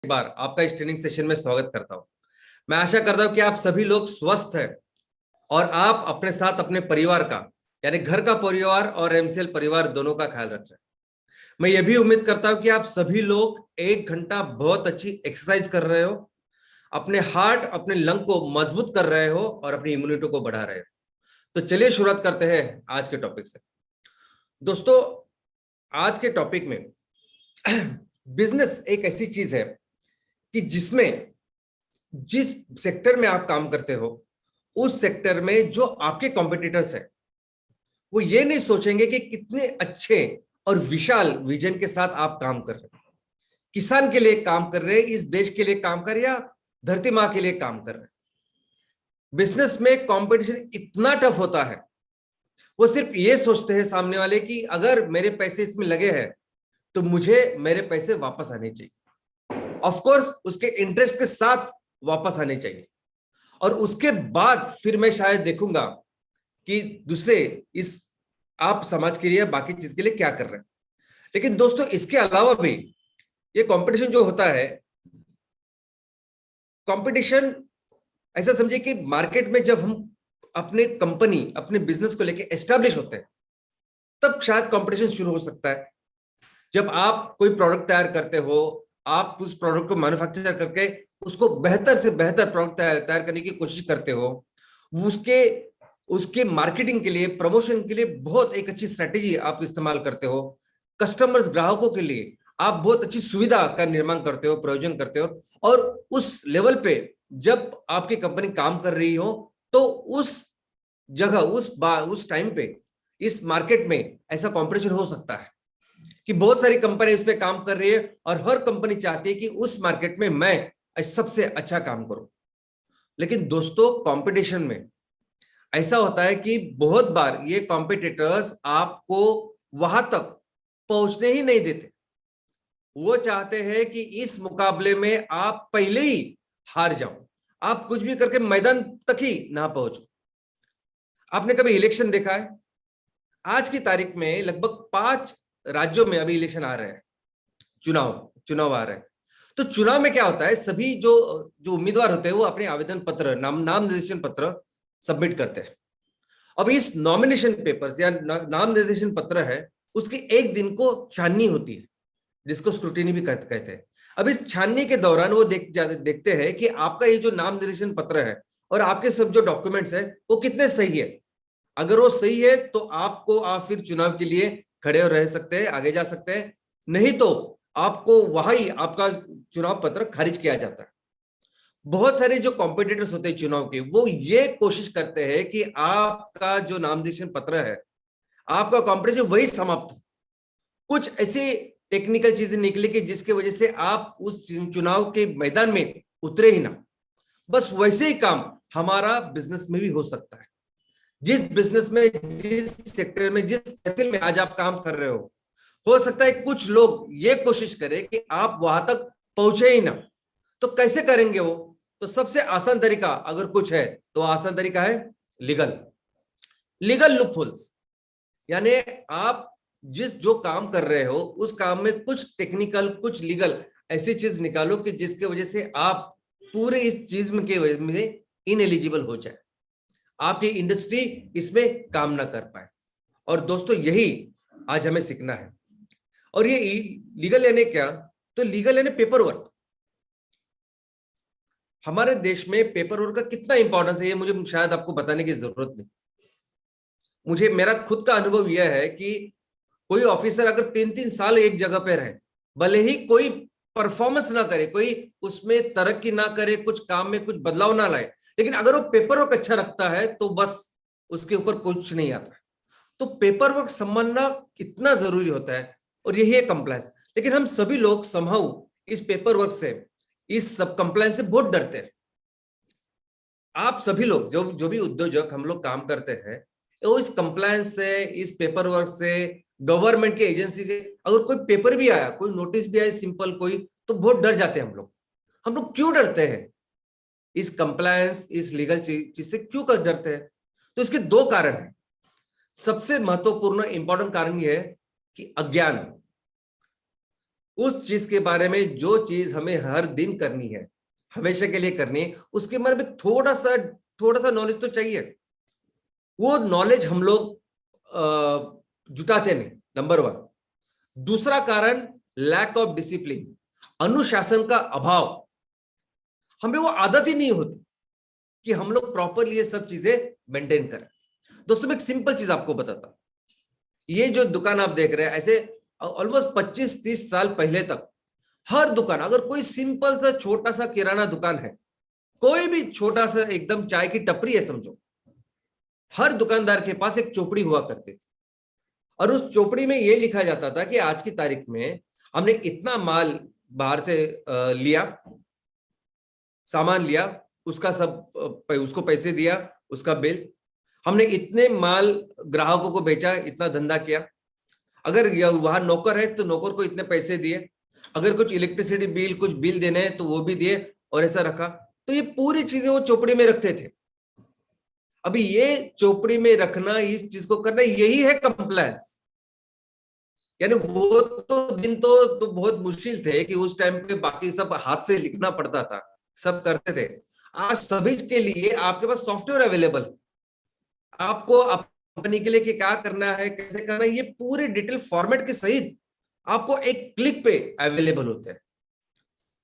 एक बार आपका इस ट्रेनिंग सेशन में स्वागत करता हूं। मैं आशा करता हूं कि आप सभी लोग स्वस्थ हैं और आप अपने साथ अपने परिवार का यानी घर का परिवार और एमसीएल परिवार दोनों का ख्याल रख रहे हैं। मैं ये भी उम्मीद करता हूं कि आप सभी लोग 1 घंटा बहुत अच्छी एक्सरसाइज कर रहे हो, अपने हार्ट अपने लंग को मजबूत कर रहे हो और अपनी इम्यूनिटी को बढ़ा रहे हो। तो चलिए शुरुआत करते हैं आज के टॉपिक से। दोस्तों, आज के टॉपिक में बिजनेस एक ऐसी चीज है कि जिसमें जिस सेक्टर में आप काम करते हो उस सेक्टर में जो आपके कॉम्पिटिटर्स हैं वो ये नहीं सोचेंगे कि कितने अच्छे और विशाल विजन के साथ आप काम कर रहे हैं, किसान के लिए काम कर रहे हैं, इस देश के लिए काम कर रहे हैं या धरती माँ के लिए काम कर रहे हैं। बिजनेस में कंपटीशन इतना टफ होता है, वो सिर्फ ये सोचते हैं सामने वाले कि अगर मेरे पैसे इसमें लगे हैं तो मुझे मेरे पैसे वापस आने चाहिए। ऑफ कोर्स उसके इंटरेस्ट के साथ वापस आने चाहिए और उसके बाद फिर मैं शायद देखूंगा कि दूसरे इस आप समाज के लिए बाकी चीज के लिए क्या कर रहे हैं। लेकिन दोस्तों, इसके अलावा भी ये कंपटीशन जो होता है, कंपटीशन ऐसा समझिए कि मार्केट में जब हम अपने कंपनी अपने बिजनेस को लेके एस्टेब्लिश होते हैं तब शायद कंपटीशन शुरू हो सकता है। जब आप कोई प्रोडक्ट तैयार करते हो, आप उस प्रोडक्ट को मैन्युफैक्चर करके उसको बेहतर से बेहतर प्रोडक्ट तैयार करने की कोशिश करते हो, उसके उसके मार्केटिंग के लिए, प्रमोशन के लिए बहुत एक अच्छी स्ट्रेटेजी आप इस्तेमाल करते हो। कस्टमर्स ग्राहकों के लिए आप बहुत अच्छी सुविधा का निर्माण करते हो, प्रयोजन करते हो। और उस लेवल पे जब आपकी कंपनी काम कर रही हो तो उस जगह उस टाइम पे इस मार्केट में ऐसा कॉम्पिटिशन हो सकता है कि बहुत सारी कंपनी इस पे काम कर रही है और हर कंपनी चाहती है कि उस मार्केट में मैं सबसे अच्छा काम करूं। लेकिन दोस्तों, कंपटीशन में ऐसा होता है कि बहुत बार ये कॉम्पिटिटर्स आपको वहां तक पहुंचने ही नहीं देते। वो चाहते हैं कि इस मुकाबले में आप पहले ही हार जाओ, आप कुछ भी करके मैदान तक ही ना पहुंचो। आपने कभी इलेक्शन देखा है? आज की तारीख में लगभग 5 राज्यों में अभी इलेक्शन आ रहे हैं, चुनाव चुनाव आ रहे हैं। तो चुनाव में क्या होता है, सभी जो जो उम्मीदवार होते हैं वो अपने आवेदन पत्र, नाम निर्देशन पत्र सबमिट करते हैं। अब इस नॉमिनेशन पेपर्स या नाम निर्देशन पत्र है, उसके एक दिन को छाननी होती है जिसको स्क्रूटिनी भी कहते हैं। अब इस छाननी के दौरान वो देखते हैं कि आपका ये जो नाम निर्देशन पत्र है और आपके सब जो डॉक्यूमेंट्स है वो कितने सही है। अगर वो सही है तो आप फिर चुनाव के लिए खड़े रह सकते हैं, आगे जा सकते हैं। नहीं तो आपको वहां ही आपका चुनाव पत्र खारिज किया जाता है। बहुत सारे जो कॉम्पिटिटर्स होते हैं चुनाव के, वो ये कोशिश करते हैं कि आपका जो नामनिर्देशन पत्र है, आपका कॉम्पिटिशन वही समाप्त हो। कुछ ऐसी टेक्निकल चीजें निकले कि जिसके वजह से आप उस चुनाव के मैदान में उतरे ही ना। बस वैसे ही काम हमारा बिजनेस में भी हो सकता है। जिस बिजनेस में, जिस सेक्टर में, जिस तहसील में आज आप काम कर रहे हो सकता है कुछ लोग ये कोशिश करें कि आप वहां तक पहुंचे ही ना। तो कैसे करेंगे वो? तो सबसे आसान तरीका अगर कुछ है तो आसान तरीका है लीगल लीगल लूपहोल्स। यानी आप जिस जो काम कर रहे हो उस काम में कुछ टेक्निकल, कुछ लीगल ऐसी चीज निकालो कि जिसके वजह से आप पूरे इस चीज के वजह में इनएलिजिबल हो जाए, आपकी इंडस्ट्री इसमें काम ना कर पाए। और दोस्तों, यही आज हमें सीखना है। और ये लीगल यानी क्या? तो लीगल यानी पेपर वर्क। हमारे देश में पेपर वर्क का कितना इंपॉर्टेंस है ये मुझे शायद आपको बताने की जरूरत नहीं। मुझे मेरा खुद का अनुभव यह है कि कोई ऑफिसर अगर 3-3 साल एक जगह पे रहे, भले ही कोई परफॉर्मेंस ना करे, कोई उसमें तरक्की ना करे, कुछ काम में कुछ बदलाव ना लाए, लेकिन अगर वो पेपर वर्क अच्छा रखता है तो बस उसके ऊपर कुछ नहीं आता। तो पेपर वर्क समझना कितना जरूरी होता है और यही है कंप्लायंस। लेकिन हम सभी लोग समहाउ इस पेपर वर्क से, इस सब कंप्लायंस से बहुत डरते हैं। आप सभी लोग जो जो भी उद्योजक हम लोग काम करते हैं, तो इस कंप्लायंस से, इस पेपर वर्क से, गवर्नमेंट की एजेंसी से अगर कोई पेपर भी आया, कोई नोटिस भी आया सिंपल कोई, तो बहुत डर जाते हैं हम लोग। हम लोग क्यों डरते हैं? इस कंप्लायंस, इस लीगल चीज से क्यों कर डरते हैं? तो इसके 2 कारण हैं। सबसे महत्वपूर्ण इंपॉर्टेंट कारण यह है कि अज्ञान। उस चीज के बारे में, जो चीज हमें हर दिन करनी है, हमेशा के लिए करनी है, उसके बारे में थोड़ा सा नॉलेज तो चाहिए। वो नॉलेज हम लोग जुटाते नहीं, नंबर वन। दूसरा कारण, लैक ऑफ डिसिप्लिन, अनुशासन का अभाव। हमें वो आदत ही नहीं होती कि हम लोग प्रॉपरली ये सब चीजें मेंटेन करें। दोस्तों मैं एक सिंपल चीज आपको बताता हूं। ये जो दुकान आप देख रहे हैं, ऐसे ऑलमोस्ट 25-30 साल पहले तक हर दुकान, अगर कोई सिंपल सा छोटा सा किराना दुकान है, कोई भी छोटा सा एकदम चाय की टपरी है समझो, हर दुकानदार के पास एक चोपड़ी हुआ करती थी। और उस चोपड़ी में यह लिखा जाता था कि आज की तारीख में हमने इतना माल बाहर से लिया, सामान लिया, उसका सब उसको पैसे दिया, उसका बिल, हमने इतने माल ग्राहकों को बेचा, इतना धंधा किया, अगर वहां नौकर है तो नौकर को इतने पैसे दिए, अगर कुछ इलेक्ट्रिसिटी बिल, कुछ बिल देने हैं तो वो भी दिए, और ऐसा रखा। तो ये पूरी चीजें वो चोपड़ी में रखते थे। अभी ये चोपड़ी में रखना, इस चीज को करना, यही है कंप्लायंस। यानी वो तो दिन तो बहुत मुश्किल थे कि उस टाइम पे बाकी सब हाथ से लिखना पड़ता था, सब करते थे। आज सभी के लिए आपके पास सॉफ्टवेयर अवेलेबल, आपको कंपनी के लिए क्या करना है, कैसे करना है, ये पूरे डिटेल फॉर्मेट के सहित आपको एक क्लिक पे अवेलेबल होते हैं।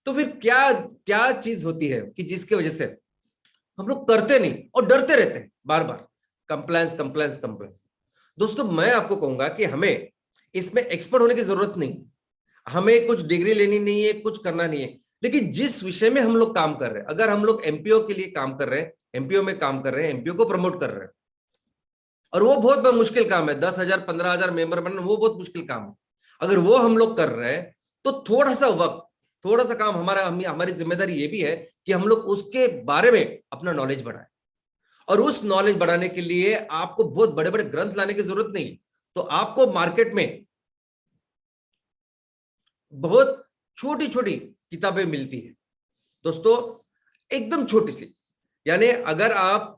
तो फिर क्या क्या चीज होती है कि जिसकी वजह से हम लोग करते नहीं और डरते रहते हैं बार बार, कंप्लायंस कंप्लायंस कंप्लायंस। दोस्तों मैं आपको कहूंगा कि हमें इसमें एक्सपर्ट होने की जरूरत नहीं, हमें कुछ डिग्री लेनी नहीं है, कुछ करना नहीं है, लेकिन जिस विषय में हम लोग काम कर रहे हैं, अगर हम लोग एमपीओ के लिए काम कर रहे हैं, एमपीओ में काम कर रहे हैं, एमपीओ को प्रमोट कर रहे हैं, और वो बहुत मुश्किल काम है, 10,000 15,000 मेंबर बनना वो बहुत मुश्किल काम है। अगर वो हम लोग कर रहे हैं तो थोड़ा सा वक्त, थोड़ा सा काम हमारी जिम्मेदारी ये भी है कि हम लोग उसके बारे में अपना नॉलेज बढ़ाएं। और उस नॉलेज बढ़ाने के लिए आपको बहुत बड़े बड़े ग्रंथ लाने की जरूरत नहीं, तो आपको मार्केट में बहुत छोटी छोटी किताबें मिलती है दोस्तों, एकदम छोटी सी। यानी अगर आप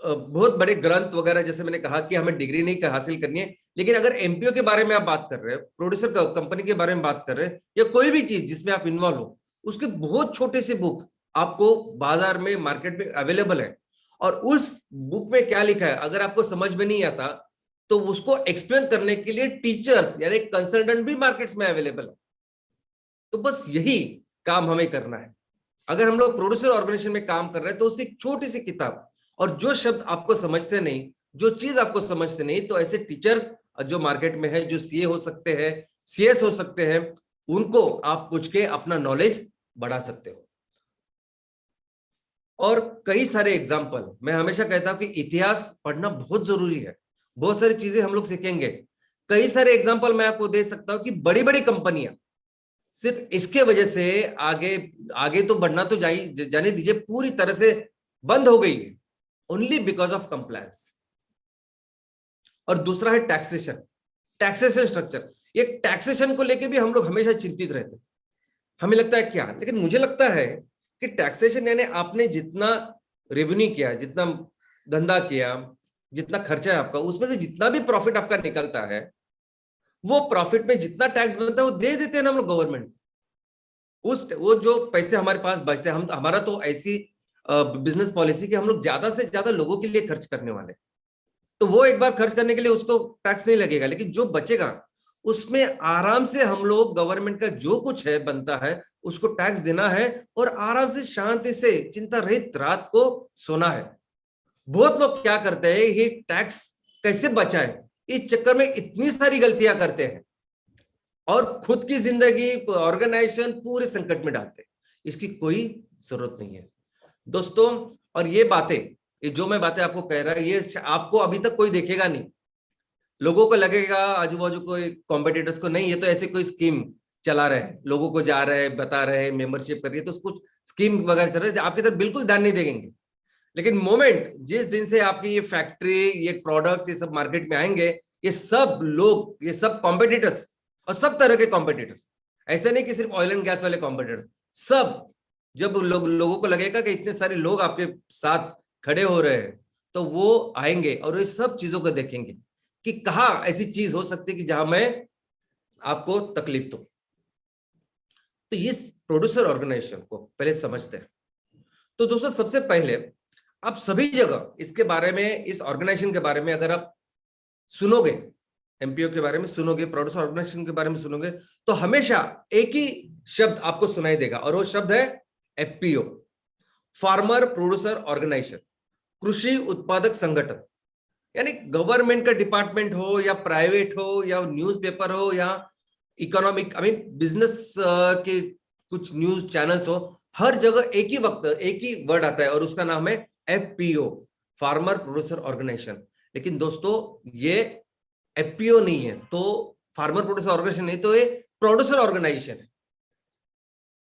बहुत बड़े ग्रंथ वगैरह, जैसे मैंने कहा कि हमें डिग्री नहीं हासिल करनी है, लेकिन अगर एमपीओ के बारे में आप बात कर रहे हैं, प्रोड्यूसर कंपनी के बारे में बात कर रहे हैं, या कोई भी चीज जिसमें आप इन्वॉल्व हो, उसके बहुत छोटे से बुक आपको बाजार में, मार्केट में अवेलेबल है। और उस बुक में क्या लिखा है अगर आपको समझ में नहीं आता, तो उसको एक्सप्लेन करने के लिए टीचर्स यानी कंसल्टेंट भी मार्केट्स में अवेलेबल है। तो बस यही काम हमें करना है। अगर हम लोग प्रोड्यूसर ऑर्गेनाइजेशन में काम कर रहे हैं तो उसकी छोटी सी किताब, और जो शब्द आपको समझते नहीं, जो चीज आपको समझते नहीं, तो ऐसे टीचर्स जो मार्केट में है, जो सीए हो सकते हैं, सीएस हो सकते हैं, उनको आप पूछ के अपना नॉलेज बढ़ा सकते हो। और कई सारे एग्जाम्पल, मैं हमेशा कहता हूं कि इतिहास पढ़ना बहुत जरूरी है, बहुत सारी चीजें हम लोग सीखेंगे। कई सारे एग्जाम्पल मैं आपको दे सकता हूं कि बड़ी बड़ी कंपनियां सिर्फ इसके वजह से आगे आगे तो बढ़ना तो जाने दीजिए, पूरी तरह से बंद हो गई है, ओनली बिकॉज ऑफ कंप्लायंस। और दूसरा है टैक्सेशन, टैक्सेशन स्ट्रक्चर। ये टैक्सेशन को लेके भी हम लोग हमेशा चिंतित रहते हैं। हमें लगता है क्या, लेकिन मुझे लगता है कि टैक्सेशन यानी आपने जितना रेवेन्यू किया, जितना धंधा किया, जितना खर्चा है आपका, उसमें से जितना भी प्रॉफिट आपका निकलता है, वो प्रॉफिट में जितना टैक्स बनता है वो दे देते हैं ना हम लोग गवर्नमेंट। वो जो पैसे हमारे पास बचते हैं, हम हमारा तो ऐसी बिजनेस पॉलिसी कि हम लोग ज्यादा से ज्यादा लोगों के लिए खर्च करने वाले, तो वो एक बार खर्च करने के लिए उसको टैक्स नहीं लगेगा, लेकिन जो बचेगा उसमें आराम से हम लोग गवर्नमेंट का जो कुछ है बनता है उसको टैक्स देना है, और आराम से शांति से चिंता रहित रात को सोना है। बहुत लोग क्या करते हैं, ये टैक्स कैसे बचाए, इस चक्कर में इतनी सारी गलतियां करते हैं और खुद की जिंदगी, ऑर्गेनाइजेशन पूरे संकट में डालते हैं। इसकी कोई जरूरत नहीं है दोस्तों। और ये बातें, ये जो मैं बातें आपको कह रहा है, ये आपको अभी तक कोई देखेगा नहीं। लोगों को लगेगा आजू बाजू कोई कॉम्पिटिटर्स को, नहीं ये तो ऐसे कोई स्कीम चला रहे हैं, लोगों को जा रहे हैं, बता रहे हैं, मेंबरशिप करिए, तो कुछ स्कीम वगैरह चल रहे हैं, आपकी तरफ बिल्कुल ध्यान नहीं देंगे। लेकिन मोमेंट जिस दिन से आपकी ये फैक्ट्री, ये प्रोडक्ट्स, ये सब मार्केट में आएंगे, ये सब लोग, ये सब कॉम्पिटिटर्स, और सब तरह के कॉम्पिटिटर्स, ऐसे नहीं कि सिर्फ ऑयल एंड गैस वाले कॉम्पिटिटर्स, सब, जब लोगों को लगेगा कि इतने सारे लोग आपके साथ खड़े हो रहे हैं, तो वो आएंगे और ये सब चीजों को देखेंगे कि कहाँ ऐसी चीज हो सकती है कि जहां मैं आपको तकलीफ दूं। तो इस प्रोड्यूसर ऑर्गेनाइजेशन को पहले समझते हैं। तो दोस्तों सबसे पहले आप सभी जगह इसके बारे में, इस ऑर्गेनाइजेशन के बारे में अगर आप सुनोगे, एमपीओ के बारे में सुनोगे, प्रोड्यूसर ऑर्गेनाइजेशन के बारे में सुनोगे, तो हमेशा एक ही शब्द आपको सुनाई देगा और वो शब्द है एफपीओ, फार्मर प्रोड्यूसर ऑर्गेनाइजेशन, कृषि उत्पादक संगठन। यानी गवर्नमेंट का डिपार्टमेंट हो या प्राइवेट हो या न्यूज़पेपर हो या इकोनॉमिक बिजनेस के कुछ न्यूज चैनल्स हो, हर जगह एक ही वक्त एक ही वर्ड आता है और उसका नाम है एफपीओ, फार्मर प्रोड्यूसर ऑर्गेनाइजेशन। लेकिन दोस्तों ये एफपीओ नहीं है, तो फार्मर प्रोड्यूसर ऑर्गेनाइजेशन नहीं, तो ये प्रोड्यूसर ऑर्गेनाइजेशन है।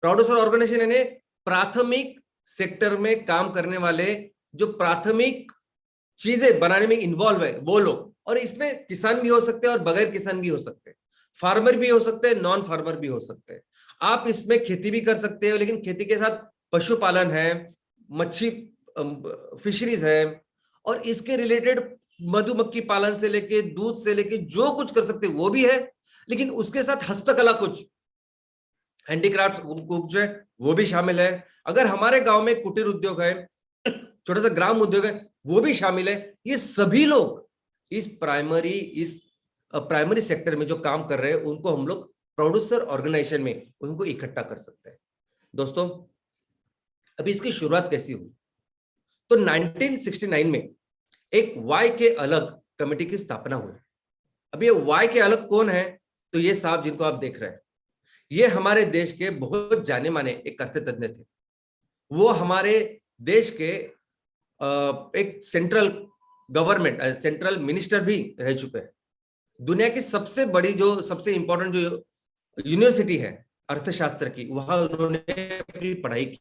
प्रोड्यूसर ऑर्गेनाइजेशन यानी प्राथमिक सेक्टर में काम करने वाले, जो प्राथमिक चीजें बनाने में इन्वॉल्व है वो लोग। और इसमें किसान भी हो सकते हैं और बगैर किसान भी हो सकते हैं, फार्मर भी हो सकते हैं, नॉन फार्मर भी हो सकते हैं। आप इसमें खेती भी कर सकते हो, लेकिन खेती के साथ पशुपालन है, मच्छी फिशरीज है, और इसके रिलेटेड मधुमक्खी पालन से लेके दूध से लेके जो कुछ कर सकते वो भी है। लेकिन उसके साथ हस्तकला, कुछ हैंडीक्राफ्ट कुछ है वो भी शामिल है। अगर हमारे गांव में कुटीर उद्योग है, छोटा सा ग्राम उद्योग है, वो भी शामिल है। ये सभी लोग इस प्राइमरी सेक्टर में जो काम कर रहे हैं उनको हम लोग प्रोड्यूसर ऑर्गेनाइजेशन में उनको इकट्ठा कर सकते हैं। दोस्तों अभी इसकी शुरुआत कैसी हुई? तो 1969 में एक वाई के अलग कमेटी की स्थापना हुई। अब ये वाई के अलग कौन है? तो ये साहब जिनको आप देख रहे हैं, ये हमारे देश के बहुत जाने माने एक अर्थतज्ञ थे। वो हमारे देश के एक सेंट्रल गवर्नमेंट, सेंट्रल मिनिस्टर भी रह चुके हैं। दुनिया की सबसे बड़ी, जो सबसे इंपॉर्टेंट जो यूनिवर्सिटी है अर्थशास्त्र की, वहां उन्होंने अपनी पढ़ाई की।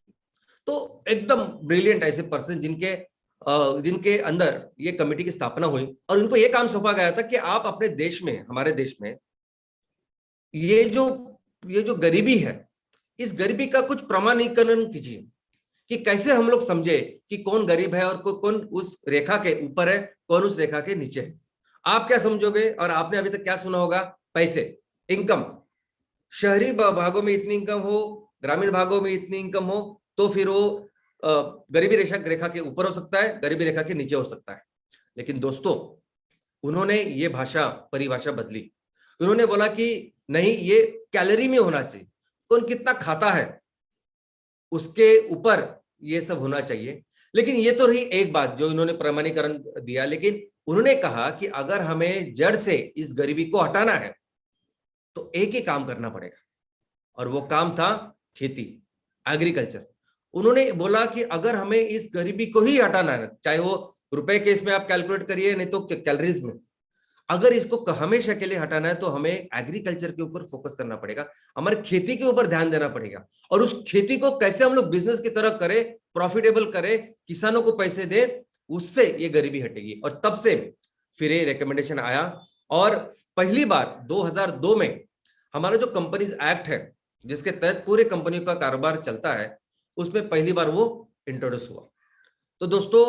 तो एकदम ब्रिलियंट ऐसे पर्सन जिनके अंदर ये कमेटी की स्थापना हुई और उनको ये काम सौंपा गया था कि आप अपने देश में, हमारे देश में ये जो गरीबी है, इस गरीबी का कुछ प्रमाणीकरण कीजिए कि कैसे हम लोग समझे कि कौन गरीब है और कौन उस रेखा के ऊपर है, कौन उस रेखा के नीचे है। आप क्या समझोगे? और आपने अभी तक क्या सुना होगा? पैसे, इनकम, शहरी भागों में इतनी इनकम हो, ग्रामीण भागों में इतनी इनकम हो, तो फिर वो गरीबी रेखा के ऊपर हो सकता है, गरीबी रेखा के नीचे हो सकता है। लेकिन दोस्तों उन्होंने ये परिभाषा बदली। उन्होंने बोला कि नहीं, ये कैलोरी में होना चाहिए, कौन कितना खाता है उसके ऊपर ये सब होना चाहिए। लेकिन ये तो रही एक बात जो इन्होंने प्रमाणीकरण दिया। लेकिन उन्होंने कहा कि अगर हमें जड़ से इस गरीबी को हटाना है तो एक ही काम करना पड़ेगा, और वो काम था खेती, एग्रीकल्चर। उन्होंने बोला कि अगर हमें इस गरीबी को ही हटाना है, चाहे वो रुपए के इसमें आप कैलकुलेट करिए, नहीं तो कैलोरीज में, अगर इसको हमेशा के लिए हटाना है तो हमें एग्रीकल्चर के ऊपर फोकस करना पड़ेगा, हमारे खेती के ऊपर ध्यान देना पड़ेगा। और उस खेती को कैसे हम लोग बिजनेस की तरह करें, प्रॉफिटेबल करें, किसानों को पैसे दे, उससे ये गरीबी हटेगी। और तब से फिर ये रिकमेंडेशन आया और पहली बार 2002 में हमारा जो कंपनीज एक्ट है, जिसके तहत पूरे कंपनियों का कारोबार चलता है, उसमें पहली बार वो इंट्रोड्यूस हुआ। तो दोस्तों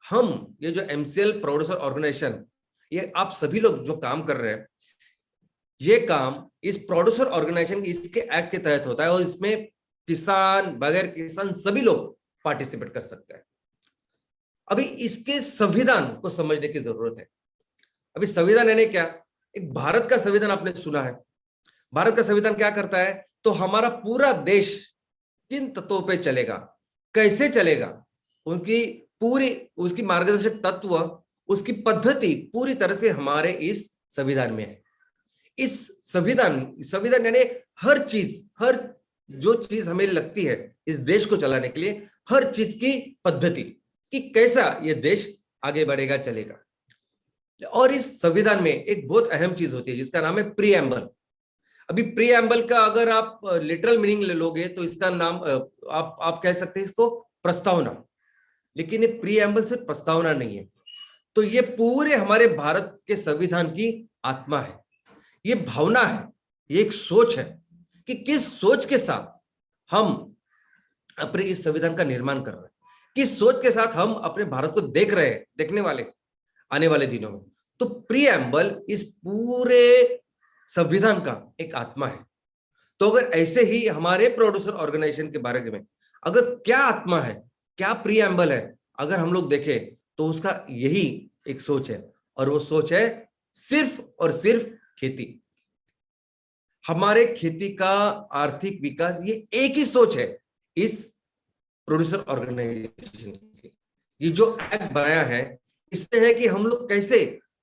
हम ये जो एमसीएल प्रोड्यूसर ऑर्गेनाइजेशन, ये आप सभी लोग जो काम कर रहे हैं, ये काम इस प्रोड्यूसर ऑर्गेनाइजेशन इसके एक्ट के तहत होता है और इसमें किसान, बगैर किसान सभी लोग पार्टिसिपेट कर सकते हैं। अभी इसके संविधान को समझने की जरूरत है। अभी संविधान यानी क्या? एक भारत का संविधान आपने सुना है। भारत का संविधान क्या करता है? तो हमारा पूरा देश किन तत्वों पे चलेगा, कैसे चलेगा, उसकी मार्गदर्शक तत्व, उसकी पद्धति पूरी तरह से हमारे इस संविधान में है। इस संविधान यानी हर जो चीज हमें लगती है इस देश को चलाने के लिए, हर चीज की पद्धति कि कैसा ये देश आगे बढ़ेगा, चलेगा। और इस संविधान में एक बहुत अहम चीज होती है जिसका नाम है प्रीएम्बल। अभी प्रीएम्बल का अगर आप लिटरल मीनिंग ले लोगे तो इसका नाम आप कह सकते हैं इसको प्रस्तावना। लेकिन ये प्रीएम्बल सिर्फ प्रस्तावना नहीं है, तो ये पूरे हमारे भारत के संविधान की आत्मा है, ये भावना है, ये एक सोच है कि किस सोच के साथ हम अपने इस संविधान का निर्माण कर रहे हैं, किस सोच के साथ हम अपने भारत को देख रहे हैं, देखने वाले आने वाले दिनों में। तो प्रीएम्बल इस पूरे संविधान का एक आत्मा है। तो अगर ऐसे ही हमारे प्रोड्यूसर ऑर्गेनाइजेशन के बारे में अगर क्या आत्मा है, क्या प्रीएम्बल है, अगर हम लोग देखें तो उसका यही एक सोच है, और वो सोच है सिर्फ और सिर्फ खेती। हमारे खेती का आर्थिक विकास, ये एक ही सोच है इस प्रोड्यूसर ऑर्गेनाइजेशन की। ये जो एक्ट बनाया है इसमें है कि हम लोग कैसे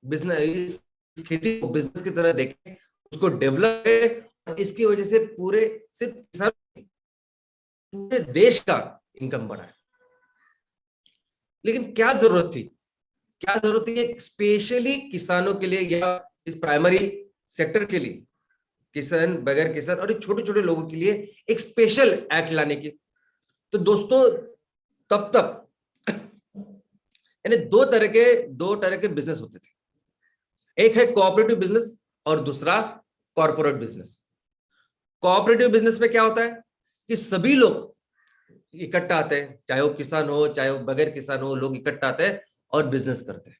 बिजनेस, खेती को बिजनेस की तरह देखें, उसको डेवलप करें, और इसकी वजह से पूरे सिर्फ किसान, पूरे देश का इनकम बढ़ा है। लेकिन क्या जरूरत थी, क्या जरूरत थी स्पेशली किसानों के लिए या इस प्राइमरी सेक्टर के लिए, किसान, बगैर किसान और छोटे छोटे लोगों के लिए एक स्पेशल एक्ट लाने की। तो दोस्तों तब तक यानी दो तरह के बिजनेस होते थे, एक है कोऑपरेटिव बिजनेस और दूसरा कॉर्पोरेट बिजनेस। कोऑपरेटिव बिजनेस में क्या होता है कि सभी लोग इकट्ठा आते हैं, चाहे वो किसान हो चाहे वो बगैर किसान हो, लोग इकट्ठा आते हैं और बिजनेस करते हैं।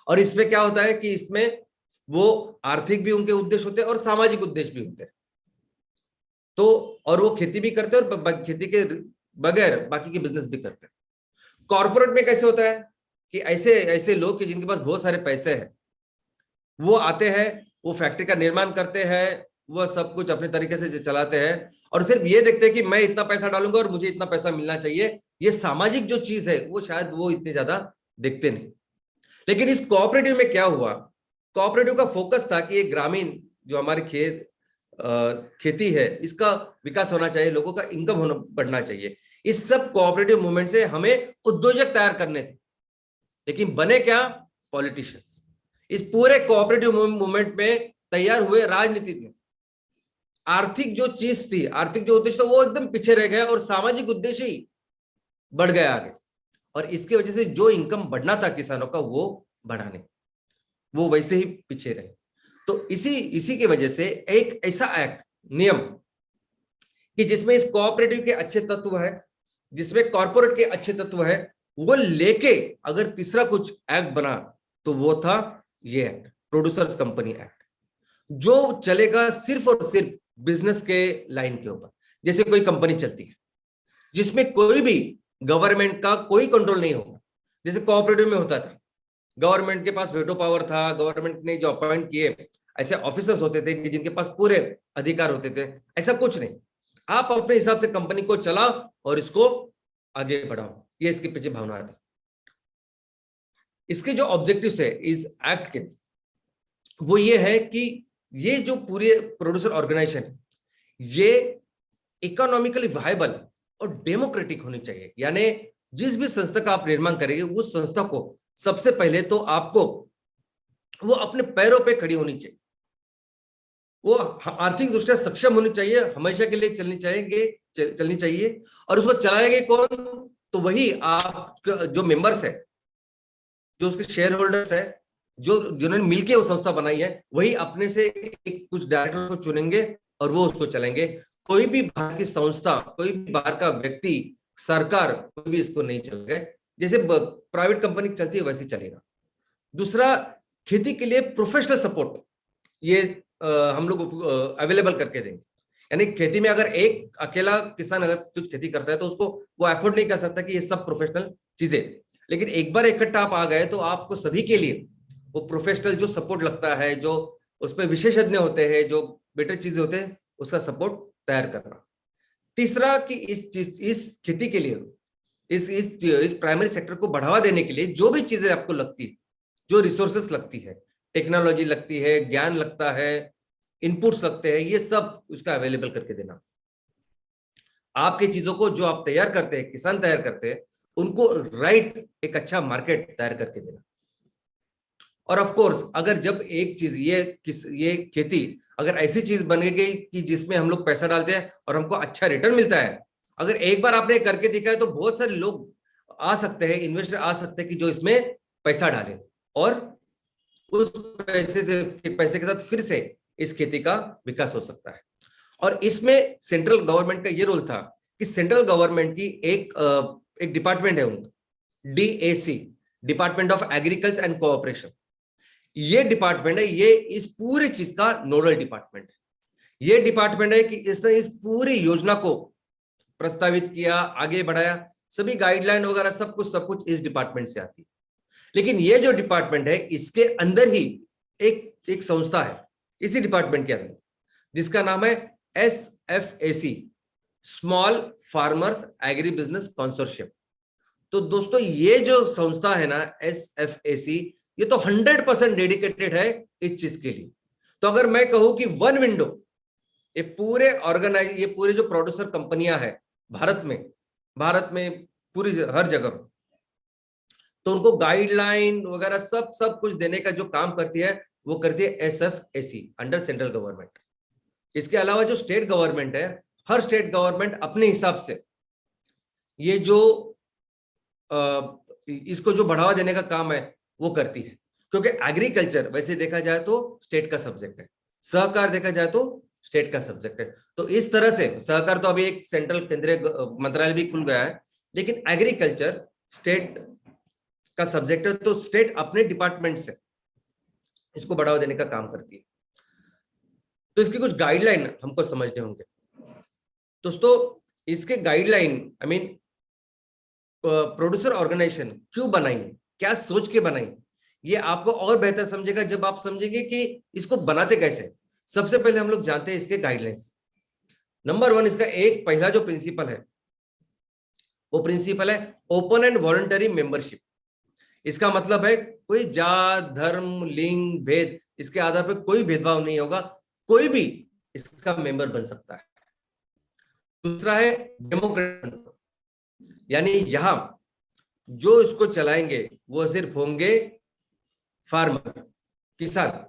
और इसमें क्या होता है कि इसमें वो आर्थिक भी उनके उद्देश्य होते हैं और सामाजिक उद्देश्य भी होते हैं। तो और वो खेती भी करते हैं और खेती के बगैर बाकी के बिजनेस भी करते हैं। कॉर्पोरेट में कैसे होता है कि ऐसे ऐसे लोग कि जिनके पास बहुत सारे पैसे हैं, वो आते हैं, वो फैक्ट्री का निर्माण करते हैं, वो सब कुछ अपने तरीके से चलाते हैं और सिर्फ ये देखते हैं कि मैं इतना पैसा डालूंगा और मुझे इतना पैसा मिलना चाहिए। ये सामाजिक जो चीज है वो शायद वो इतनी ज्यादा देखते नहीं। लेकिन इस कोऑपरेटिव में क्या हुआ, कोऑपरेटिव का फोकस था कि ये ग्रामीण जो हमारे खेती है इसका विकास होना चाहिए, लोगों का इनकम होना बढ़ना चाहिए। इस सब कोऑपरेटिव मूवमेंट से हमें उद्योजक तैयार करने थे, लेकिन बने क्या, पॉलिटिशियंस। इस पूरे कोऑपरेटिव मूवमेंट में तैयार हुए राजनीतिज्ञ। आर्थिक जो चीज थी, आर्थिक जो उद्देश्य था वो एकदम पीछे रह गया और सामाजिक उद्देश्य ही बढ़ गया आगे। और इसकी वजह से जो इनकम बढ़ना था किसानों का वो बढ़ा नहीं, वो वैसे ही पीछे रहे। तो इसी की वजह से एक ऐसा एक्ट, नियम कि जिसमें इस कोऑपरेटिव के अच्छे तत्व है, जिसमें कॉर्पोरेट के अच्छे तत्व है, वो लेके अगर तीसरा कुछ एक्ट बना तो वो था ये एक्ट, प्रोड्यूसर्स कंपनी एक्ट, जो चलेगा सिर्फ और सिर्फ बिजनेस के लाइन के ऊपर। जैसे कोई कंपनी चलती है जिसमें कोई भी गवर्नमेंट का कोई कंट्रोल नहीं होगा, जैसे कोऑपरेटिव में होता था, गवर्नमेंट के पास वेटो पावर था, गवर्नमेंट ने जो अपॉइंट किए ऐसे ऑफिसर्स होते थे कि जिनके पास पूरे अधिकार होते थे। ऐसा कुछ नहीं, आप अपने हिसाब से कंपनी को चलाओ और इसको आगे बढ़ाओ, ये इसके पीछे भावना थी। इसके जो ऑब्जेक्टिव्स है इस एक्ट के, वो ये है कि ये जो पूरे प्रोड्यूसर ऑर्गेनाइजेशन ये इकोनॉमिकली वायबल और डेमोक्रेटिक होनी चाहिए। यानी जिस भी संस्था का आप निर्माण करेंगे उस संस्था को सबसे पहले तो आपको वो अपने पैरों पे खड़ी होनी चाहिए, वो आर्थिक दृष्टि से सक्षम होनी चाहिए, हमेशा के लिए चलनी चाहिए। और उसको चलाएंगे कौन, तो वही आप जो मेंबर्स है, जो उसके शेयर होल्डर्स है, जो जिन्होंने मिलकर वो संस्था बनाई है, वही अपने से कुछ डायरेक्टर को चुनेंगे और वो उसको चलाएंगे। कोई भी बाहर की संस्था, कोई भी बाहर का व्यक्ति, सरकार, कोई भी इसको नहीं चलेगा। जैसे प्राइवेट कंपनी चलती है वैसे चलेगा। दूसरा, खेती के लिए प्रोफेशनल सपोर्ट ये हम लोग अवेलेबल करके देंगे। यानी खेती में अगर एक अकेला किसान अगर कुछ खेती करता है तो उसको वो अफोर्ड नहीं कर सकता कि ये सब प्रोफेशनल चीजें, लेकिन एक बार इकट्ठा आप आ गए तो आपको सभी के लिए वो प्रोफेशनल जो सपोर्ट लगता है, जो उसमें विशेषज्ञ होते हैं, जो बेटर चीजें होते हैं, उसका सपोर्ट तैयार करना। तीसरा कि इस खेती के लिए इस प्राइमरी सेक्टर को बढ़ावा देने के लिए जो भी चीजें आपको लगती है, जो रिसोर्सेस लगती है, टेक्नोलॉजी लगती है, ज्ञान लगता है, इनपुट्स लगते हैं, ये सब उसका अवेलेबल करके देना। आपकी चीजों को जो आप तैयार करते हैं, किसान तैयार करते हैं, उनको राइट एक अच्छा मार्केट तैयार करके देना। और ऑफ कोर्स अगर जब एक चीज ये खेती अगर ऐसी चीज बन गई कि जिसमें हम लोग पैसा डालते हैं और हमको अच्छा रिटर्न मिलता है, अगर एक बार आपने करके दिखा है तो बहुत सारे लोग आ सकते हैं, इन्वेस्टर आ सकते हैं कि जो इसमें पैसा डाले और उस पैसे के साथ फिर से इस खेती का विकास हो सकता है। और इसमें सेंट्रल गवर्नमेंट का ये रोल था कि सेंट्रल गवर्नमेंट की एक डिपार्टमेंट है उनका, DAC, department of agriculture and cooperation. ये डिपार्टमेंट है, ये इस पूरी चीज का नोडल डिपार्टमेंट है ये डिपार्टमेंट है कि इसने इस पूरी योजना को प्रस्तावित किया, आगे बढ़ाया, सभी गाइडलाइन वगैरह सब कुछ इस डिपार्टमेंट से आती है। लेकिन ये जो डिपार्टमेंट है इसके अंदर ही एक संस्था है इसी डिपार्टमेंट के अंदर, जिसका नाम है SFAC, small farmers agri business consortium. तो दोस्तों ये जो संस्था है ना SFAC, ये तो 100% डेडिकेटेड है इस चीज के लिए। तो अगर मैं कहूं कि वन विंडो, ये पूरे जो प्रोड्यूसर कंपनियां हैं भारत में पूरी हर जगह, तो उनको गाइडलाइन वगैरह सब कुछ देने का जो काम करती है वो करती है SFAC अंडर सेंट्रल गवर्नमेंट। इसके अलावा जो स्टेट गवर्नमेंट है, हर स्टेट गवर्नमेंट अपने हिसाब से ये जो इसको जो बढ़ावा देने का काम है वो करती है, क्योंकि एग्रीकल्चर वैसे देखा जाए तो स्टेट का सब्जेक्ट है, सहकार देखा जाए तो स्टेट का सब्जेक्ट है। तो इस तरह से सहकार तो अभी एक सेंट्रल केंद्रीय मंत्रालय भी खुल गया है, लेकिन एग्रीकल्चर स्टेट का सब्जेक्ट है, तो स्टेट अपने डिपार्टमेंट से इसको बढ़ावा देने का काम करती है। तो इसकी कुछ गाइडलाइन हमको समझने होंगे दोस्तों। इसके गाइडलाइन प्रोड्यूसर ऑर्गेनाइजेशन क्यों बनाई, क्या सोच के बनाई, ये आपको और बेहतर समझेगा जब आप समझेंगे कि इसको बनाते कैसे। सबसे पहले हम लोग जानते हैं इसके गाइडलाइंस। नंबर 1, इसका एक पहला जो प्रिंसिपल है वो प्रिंसिपल है ओपन एंड वॉलंटरी मेंबरशिप। इसका मतलब है कोई जात, धर्म, लिंग, भेद, इसके आधार पर कोई भेदभाव नहीं होगा, कोई भी इसका मेंबर बन सकता है। दूसरा है डेमोक्रेटिक, यानी यहां जो इसको चलाएंगे वो सिर्फ होंगे फार्मर, किसान।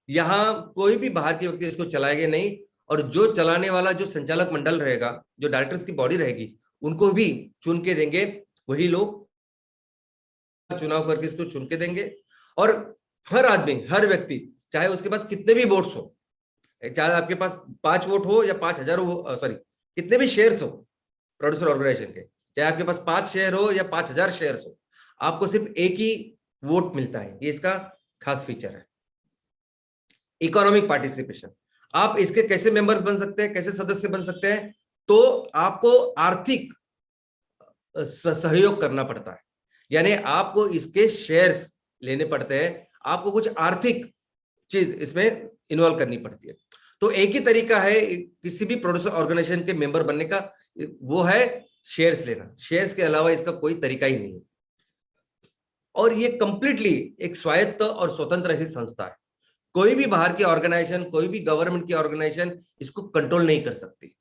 यहां कोई भी बाहर के व्यक्ति इसको चलाएंगे नहीं, और जो चलाने वाला जो संचालक मंडल रहेगा, जो डायरेक्टर्स की बॉडी रहेगी, उनको भी चुन के देंगे वही लोग, चुनाव करके इसको चुन के देंगे। और हर आदमी, हर व्यक्ति, चाहे उसके पास कितने भी वोट्स हो, चाहे आपके पास 5 वोट हो या 5,000 हो, सॉरी कितने भी शेयर्स हो प्रोड्यूसर ऑर्गेनाइजेशन के, चाहे आपके पास 5 शेयर हो या 5,000 शेयर्स हो, आपको सिर्फ एक ही वोट मिलता है। ये इसका खास फीचर है। इकोनॉमिक पार्टिसिपेशन, आप इसके कैसे मेंबर्स बन सकते हैं, कैसे सदस्य बन सकते हैं, तो आपको आर्थिक सहयोग करना पड़ता है, यानी आपको इसके शेयर्स लेने पड़ते हैं, आपको कुछ आर्थिक चीज इसमें इन्वॉल्व करनी पड़ती है। तो एक ही तरीका है किसी भी प्रोड्यूसर ऑर्गेनाइजेशन के मेंबर बनने का, वो है शेयर्स लेना। शेयर्स के अलावा इसका कोई तरीका ही नहीं है। और ये कंप्लीटली एक स्वायत्त और स्वतंत्र ऐसी संस्था है, कोई भी बाहर की ऑर्गेनाइजेशन, कोई भी गवर्नमेंट की ऑर्गेनाइजेशन इसको कंट्रोल नहीं कर सकती।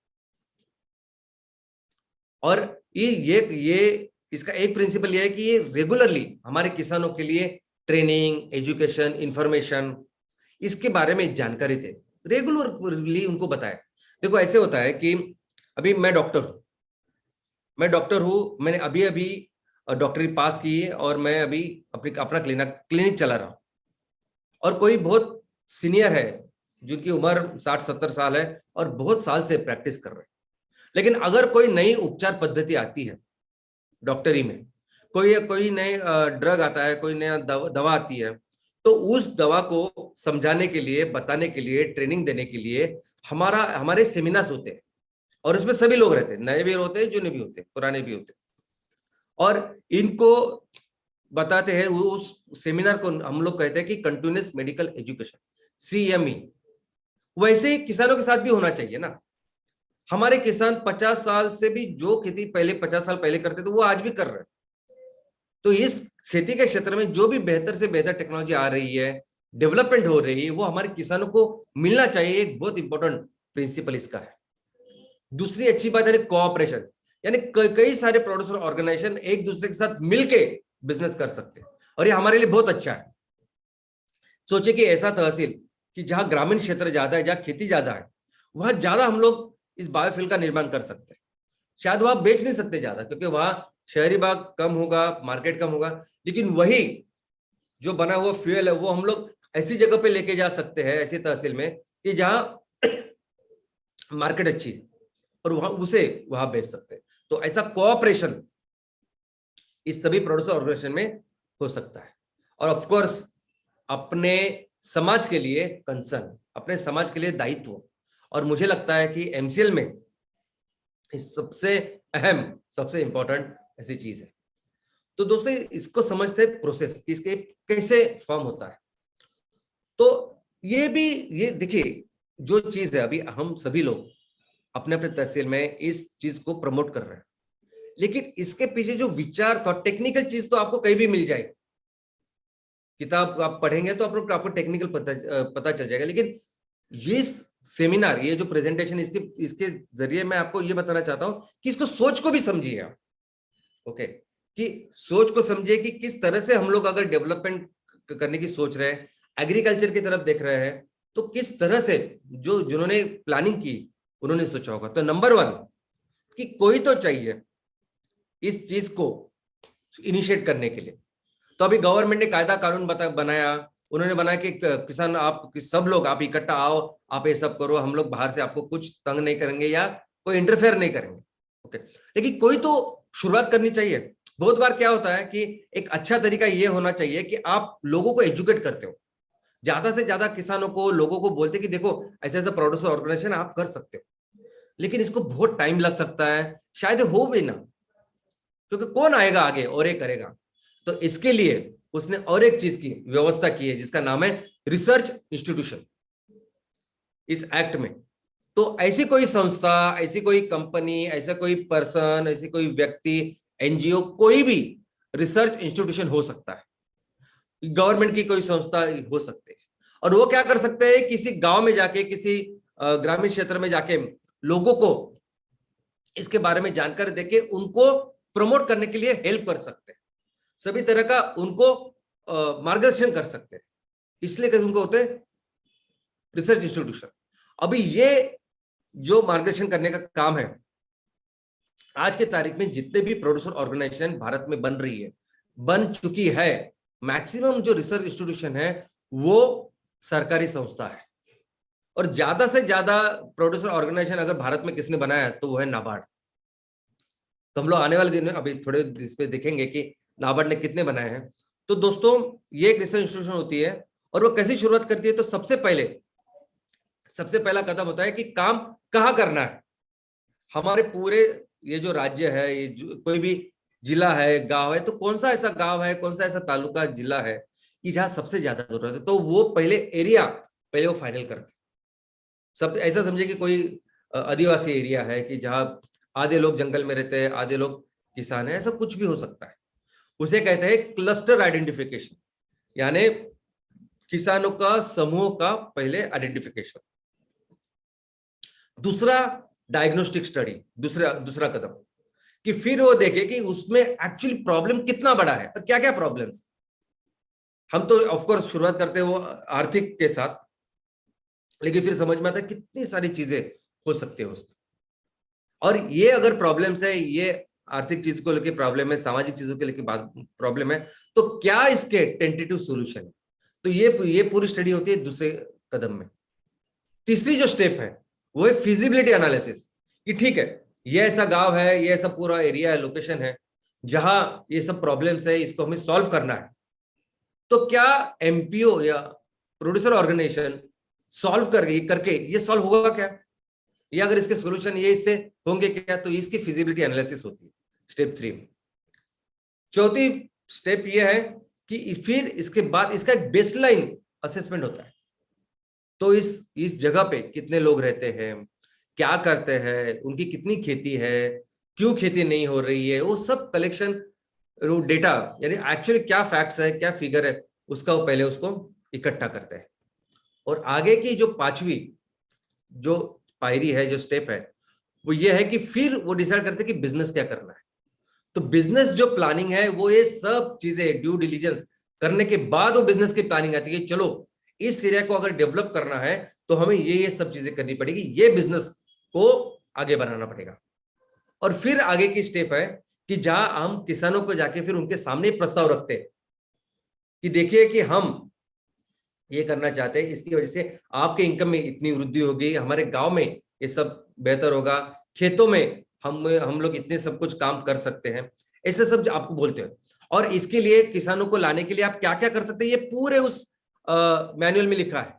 और ये इसका एक प्रिंसिपल ये है कि ये रेगुलरली हमारे किसानों के लिए ट्रेनिंग, एजुकेशन, इंफॉर्मेशन, इसके बारे में जानकारी दे, रेगुलरली उनको बताए। देखो ऐसे होता है कि अभी मैं डॉक्टर हूं, मैंने अभी डॉक्टरी पास की है और मैं अभी अपना क्लिनिक चला रहा हूं, और कोई बहुत सीनियर है जिनकी उम्र 60-70 साल है और बहुत साल से प्रैक्टिस कर रहे हैं, लेकिन अगर कोई नई उपचार पद्धति आती है डॉक्टरी में, कोई नए ड्रग आता है, कोई नया दवा आती है, तो उस दवा को समझाने के लिए, बताने के लिए, ट्रेनिंग देने के लिए हमारे सेमिनार्स होते हैं, और इसमें सभी लोग रहते हैं, नए भी होते हैं, जूने भी होते हैं, पुराने भी होते हैं, और इनको बताते हैं। उस सेमिनार को हम लोग कहते हैं कि कंटिन्यूअस मेडिकल एजुकेशन, CME। वैसे ही किसानों के साथ भी होना चाहिए ना। हमारे किसान 50 साल से भी जो खेती पहले 50 साल पहले करते थे वो आज भी कर रहे हैं। तो इस खेती के क्षेत्र में जो भी बेहतर से बेहतर टेक्नोलॉजी आ रही है, डेवलपमेंट हो रही है, वो हमारे किसानों को मिलना चाहिए। एक बहुत इंपॉर्टेंट प्रिंसिपल इसका है। दूसरी अच्छी बात है कोऑपरेशन, यानी कई सारे प्रोड्यूसर ऑर्गेनाइजेशन एक दूसरे के साथ मिलके बिजनेस कर सकते हैं, और ये हमारे लिए बहुत अच्छा है। सोचे कि ऐसा तहसील कि जहां ग्रामीण क्षेत्र ज्यादा है, जहां खेती ज्यादा है, वहां ज्यादा हम लोग इस बायोफ्यूल का निर्माण कर सकते हैं। शायद वहां बेच नहीं सकते ज्यादा, क्योंकि वहां शहरी भाग कम होगा, मार्केट कम होगा, लेकिन वही जो बना हुआ फ्यूल है वो हम लोग ऐसी जगह पे लेके जा सकते हैं, ऐसी तहसील में कि जहां मार्केट अच्छी है, और वहां बेच सकते हैं। तो ऐसा कोऑपरेशन इस सभी प्रोड्यूसर ऑर्गेनाइजेशन में हो सकता है। और ऑफ कोर्स अपने समाज के लिए कंसर्न, अपने समाज के लिए दायित्व, और मुझे लगता है कि एमसीएल में इस सबसे अहम, सबसे इंपॉर्टेंट ऐसी चीज है। तो दोस्तों इसको समझते हैं प्रोसेस, इसके कैसे फॉर्म होता है। तो ये भी, ये देखिए जो चीज है, अभी हम सभी लोग अपने अपने तहसील में इस चीज को प्रमोट कर रहे हैं, लेकिन इसके पीछे जो विचार था, टेक्निकल चीज तो आपको कहीं भी मिल जाएगी, किताब आप पढ़ेंगे तो आपको टेक्निकल पता चल जाएगा। लेकिन ये सेमिनार, ये जो प्रेजेंटेशन, इसके जरिए मैं आपको ये बताना चाहता हूं कि इसको सोच को भी समझिए आप, ओके, कि सोच को समझिए कि किस तरह से हम लोग अगर डेवलपमेंट करने की सोच रहे हैं, एग्रीकल्चर की तरफ देख रहे हैं, तो किस तरह से जो जिन्होंने प्लानिंग की उन्होंने सोचा होगा। तो नंबर 1 कि कोई तो चाहिए इस चीज को इनिशिएट करने के लिए। तो अभी गवर्नमेंट ने कायदा कानून बनाया, उन्होंने बनाया कि किसान आप सब लोग आप इकट्ठा आओ, आप ये सब करो, हम लोग बाहर से आपको कुछ तंग नहीं करेंगे या कोई इंटरफेयर नहीं करेंगे, ओके। लेकिन कोई तो शुरुआत करनी चाहिए। बहुत बार क्या होता है कि एक अच्छा तरीका ये होना चाहिए कि आप लोगों को एजुकेट करते हो, ज्यादा से ज्यादा किसानों को, लोगों को बोलते कि देखो ऐसे ऐसा प्रोड्यूसर ऑर्गेनाइजेशन आप कर सकते हो, लेकिन इसको बहुत टाइम लग सकता है, शायद हो भी ना, क्योंकि कौन आएगा आगे और ये करेगा। तो इसके लिए उसने और एक चीज की व्यवस्था की है जिसका नाम है रिसर्च इंस्टीट्यूशन इस एक्ट में। तो ऐसी कोई संस्था, ऐसी कोई कंपनी, ऐसा कोई पर्सन, ऐसी कोई व्यक्ति, एनजीओ, कोई भी रिसर्च इंस्टीट्यूशन हो सकता है, गवर्नमेंट की कोई संस्था हो सकती है। और वो क्या कर सकते हैं, किसी गांव में जाके, किसी ग्रामीण क्षेत्र में जाके लोगों को इसके बारे में जानकारी देके उनको प्रमोट करने के लिए हेल्प कर सकते हैं, सभी तरह का उनको मार्गदर्शन कर सकते हैं, इसलिए उनको होते हैं रिसर्च इंस्टीट्यूशन। अभी ये जो मार्गदर्शन करने का काम है, आज के तारीख में जितने भी प्रोड्यूसर ऑर्गेनाइजेशन भारत में बन रही है, बन चुकी है, मैक्सिमम जो रिसर्च इंस्टीट्यूशन है वो सरकारी संस्था है। और ज्यादा से ज्यादा प्रोड्यूसर ऑर्गेनाइजेशन अगर भारत में किसने बनाया है तो वो है नाबार्ड। तो हम लोग आने वाले दिन में अभी थोड़े इस पे देखेंगे कि नाबार्ड ने कितने बनाए हैं। तो दोस्तों ये एक रिसर्च इंस्टीट्यूशन होती है, और वो कैसी शुरुआत करती है, तो सबसे पहला कदम होता है कि काम कहाँ करना है। हमारे पूरे ये जो राज्य है, ये कोई भी जिला है, गांव है, तो कौन सा ऐसा गांव है, कौन सा ऐसा तालुका, जिला है कि जहां सबसे ज्यादा जरूरत है, तो वो पहले एरिया पहले वो फाइनल करते। सब ऐसा समझे कि कोई आदिवासी एरिया है कि जहां आधे लोग जंगल में रहते हैं, आधे लोग किसान है, ऐसा कुछ भी हो सकता है। उसे कहते हैं क्लस्टर आइडेंटिफिकेशन, यानी किसानों का समूह का पहले आइडेंटिफिकेशन। दूसरा डायग्नोस्टिक स्टडी, दूसरा कदम, कि फिर वो देखे कि उसमें एक्चुअली प्रॉब्लम कितना बड़ा है और क्या क्या प्रॉब्लम्स। हम तो ऑफ कोर्स शुरुआत करते हैं वो आर्थिक के साथ, लेकिन फिर समझ में आता है कितनी सारी चीजें हो सकती है उसमें। और ये अगर प्रॉब्लम्स है, ये आर्थिक चीज को लेकर प्रॉब्लम है, सामाजिक चीजों के लेकर प्रॉब्लम है, तो क्या इसके टेंटेटिव सॉल्यूशन है। तो ये पूरी स्टडी होती है दूसरे कदम में। तीसरी जो स्टेप है वो है फिजिबिलिटी एनालिसिस, कि ठीक है ये ऐसा गांव है, ये ऐसा पूरा एरिया है, लोकेशन है जहां ये सब प्रॉब्लम्स है, इसको हमें सॉल्व करना है। तो क्या एमपीओ या प्रोड्यूसर ऑर्गेनाइजेशन सॉल्व करके ये सॉल्व होगा क्या, या अगर इसके सॉल्यूशन ये इससे होंगे क्या, तो इसकी फिजिबिलिटी एनालिसिस होती है स्टेप 3 में। चौथी स्टेप ये है कि फिर इसके बाद इसका एक बेसलाइन असेसमेंट होता है। तो इस जगह पे कितने लोग रहते हैं, क्या करते हैं, उनकी कितनी खेती है, क्यों खेती नहीं हो रही है, वो सब कलेक्शन, वो डेटा, यानी एक्चुअली क्या फैक्ट्स है, क्या फिगर है, उसका वो पहले उसको इकट्ठा करते हैं। और आगे की जो पांचवी जो पायरी है, जो स्टेप है, वो ये है कि फिर वो डिसाइड करते हैं कि बिजनेस क्या करना है। तो बिजनेस जो प्लानिंग है वो ये सब चीजें ड्यू डिलीजेंस करने के बाद वो बिजनेस की प्लानिंग आती है। चलो इस एरिया को अगर डेवलप करना है तो हमें ये सब चीजें करनी पड़ेगी, ये बिजनेस को आगे बढ़ाना पड़ेगा। और फिर आगे की स्टेप है कि जहां हम किसानों को जाके फिर उनके सामने प्रस्ताव रखते हैं कि देखिए कि हम ये करना चाहते हैं, इसकी वजह से आपके इनकम में इतनी वृद्धि होगी, हमारे गांव में ये सब बेहतर होगा, खेतों में हम लोग इतने सब कुछ काम कर सकते हैं, ऐसे सब आपको बोलते हैं। और इसके लिए किसानों को लाने के लिए आप क्या क्या कर सकते हैं, ये पूरे उस मैनुअल में लिखा है।